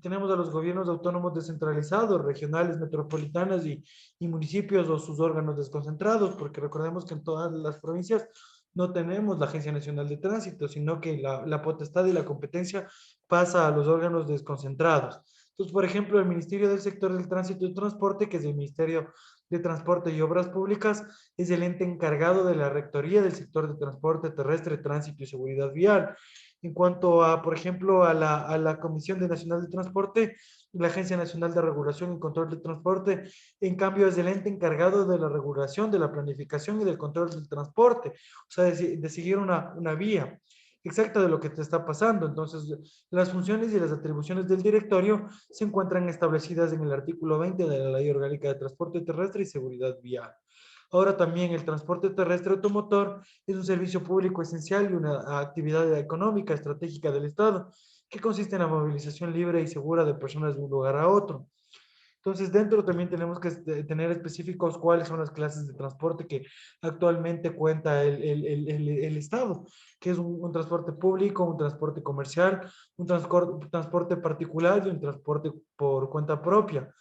Tenemos a los gobiernos autónomos descentralizados, regionales, metropolitanas y municipios o sus órganos desconcentrados, porque recordemos que en todas las provincias no tenemos la Agencia Nacional de Tránsito, sino que la potestad y la competencia pasa a los órganos desconcentrados. Entonces, por ejemplo, el Ministerio del Sector del Tránsito y Transporte, que es el Ministerio de Transporte y Obras Públicas, es el ente encargado de la rectoría del sector de transporte terrestre, tránsito y seguridad vial. En cuanto a, por ejemplo, a la Comisión Nacional de Transporte, la Agencia Nacional de Regulación y Control del Transporte, en cambio, es el ente encargado de la regulación, de la planificación y del control del transporte, o sea, de seguir una vía exacta de lo que te está pasando. Entonces, las funciones y las atribuciones del directorio se encuentran establecidas en el artículo 20 de la Ley Orgánica de Transporte Terrestre y Seguridad Vial. Ahora también el transporte terrestre automotor es un servicio público esencial y una actividad económica estratégica del Estado que consiste en la movilización libre y segura de personas de un lugar a otro. Entonces, dentro también tenemos que tener específicos cuáles son las clases de transporte que actualmente cuenta el Estado, que es un transporte público, un transporte comercial, transporte particular y un transporte por cuenta propia.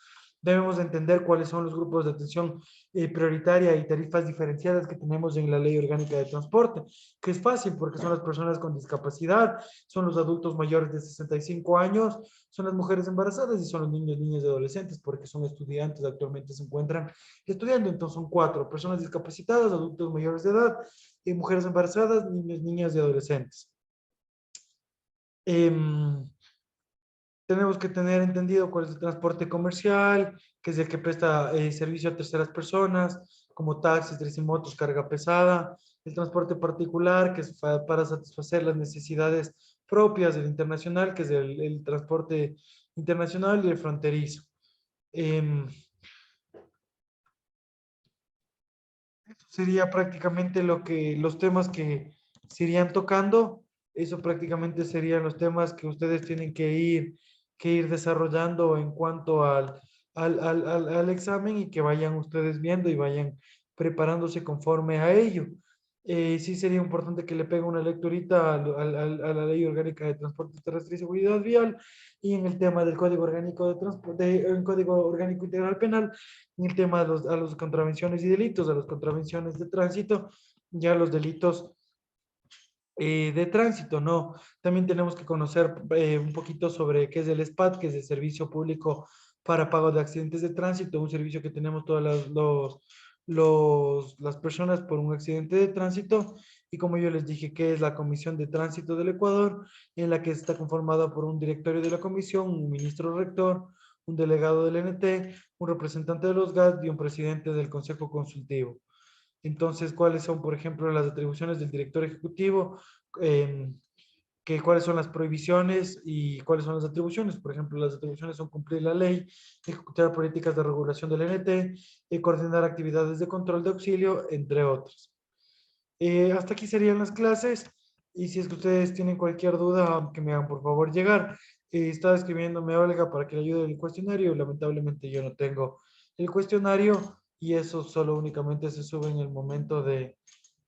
Debemos entender cuáles son los grupos de atención prioritaria y tarifas diferenciadas que tenemos en la Ley Orgánica de Transporte, que es fácil porque son las personas con discapacidad, son los adultos mayores de 65 años, son las mujeres embarazadas y son los niños, niñas y adolescentes, porque son estudiantes, actualmente se encuentran estudiando. Entonces son cuatro: personas discapacitadas, adultos mayores de edad, mujeres embarazadas, niños, niñas y adolescentes. Tenemos que tener entendido cuál es el transporte comercial, que es el que presta servicio a terceras personas, como taxis, tricimotos, carga pesada. El transporte particular, que es para satisfacer las necesidades propias del internacional, que es el transporte internacional y el fronterizo. Em, Eso sería prácticamente los temas que se irían tocando. Eso prácticamente serían los temas que ustedes tienen que ir desarrollando en cuanto al examen, y que vayan ustedes viendo y vayan preparándose conforme a ello. Sí sería importante que le pegue una lecturita a la Ley Orgánica de Transporte Terrestre y Seguridad Vial, y en el tema del Código Orgánico de Transporte, el Código Orgánico Integral Penal, en el tema a los contravenciones y delitos, a las contravenciones de tránsito y a los delitos de tránsito, ¿no? También tenemos que conocer un poquito sobre qué es el SPAT, que es el Servicio Público para Pago de Accidentes de Tránsito, un servicio que tenemos todas las personas por un accidente de tránsito. Y como yo les dije, que es la Comisión de Tránsito del Ecuador, en la que está conformada por un directorio de la comisión, un ministro rector, un delegado del NT, un representante de los GAT y un presidente del Consejo Consultivo. Entonces, ¿cuáles son, por ejemplo, las atribuciones del director ejecutivo? Eh, ¿Cuáles son las prohibiciones y cuáles son las atribuciones? Por ejemplo, las atribuciones son cumplir la ley, ejecutar políticas de regulación del NT, coordinar actividades de control de auxilio, entre otras. Hasta aquí serían las clases, y si es que ustedes tienen cualquier duda, que me hagan por favor llegar. Estaba escribiéndome Olga para que le ayude el cuestionario. Lamentablemente yo no tengo el cuestionario, y eso solo únicamente se sube en el momento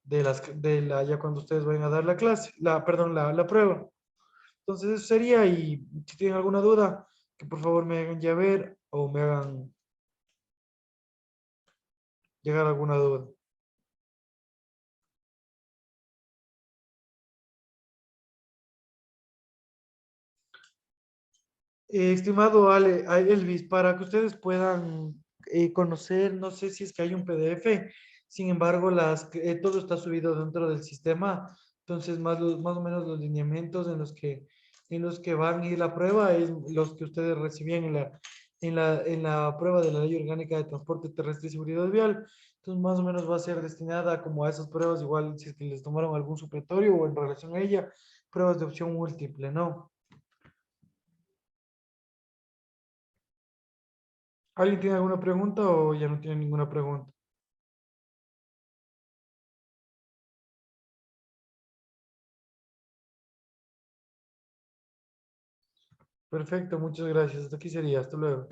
ya cuando ustedes vayan a dar la clase, perdón, la prueba. Entonces eso sería, y si tienen alguna duda, que por favor me hagan llegar o me hagan llegar alguna duda. Estimado Elvis, para que ustedes puedan conocer, no sé si es que hay un PDF, sin embargo, todo está subido dentro del sistema. Entonces más o menos los lineamientos en los que van a ir la prueba es los que ustedes recibían en la prueba de la Ley Orgánica de Transporte Terrestre y Seguridad Vial. Entonces, más o menos va a ser destinada como a esas pruebas, igual si es que les tomaron algún supletorio o en relación a ella, pruebas de opción múltiple, ¿no? ¿Alguien tiene alguna pregunta o ya no tiene ninguna pregunta? Perfecto, muchas gracias. Hasta aquí sería. Hasta luego.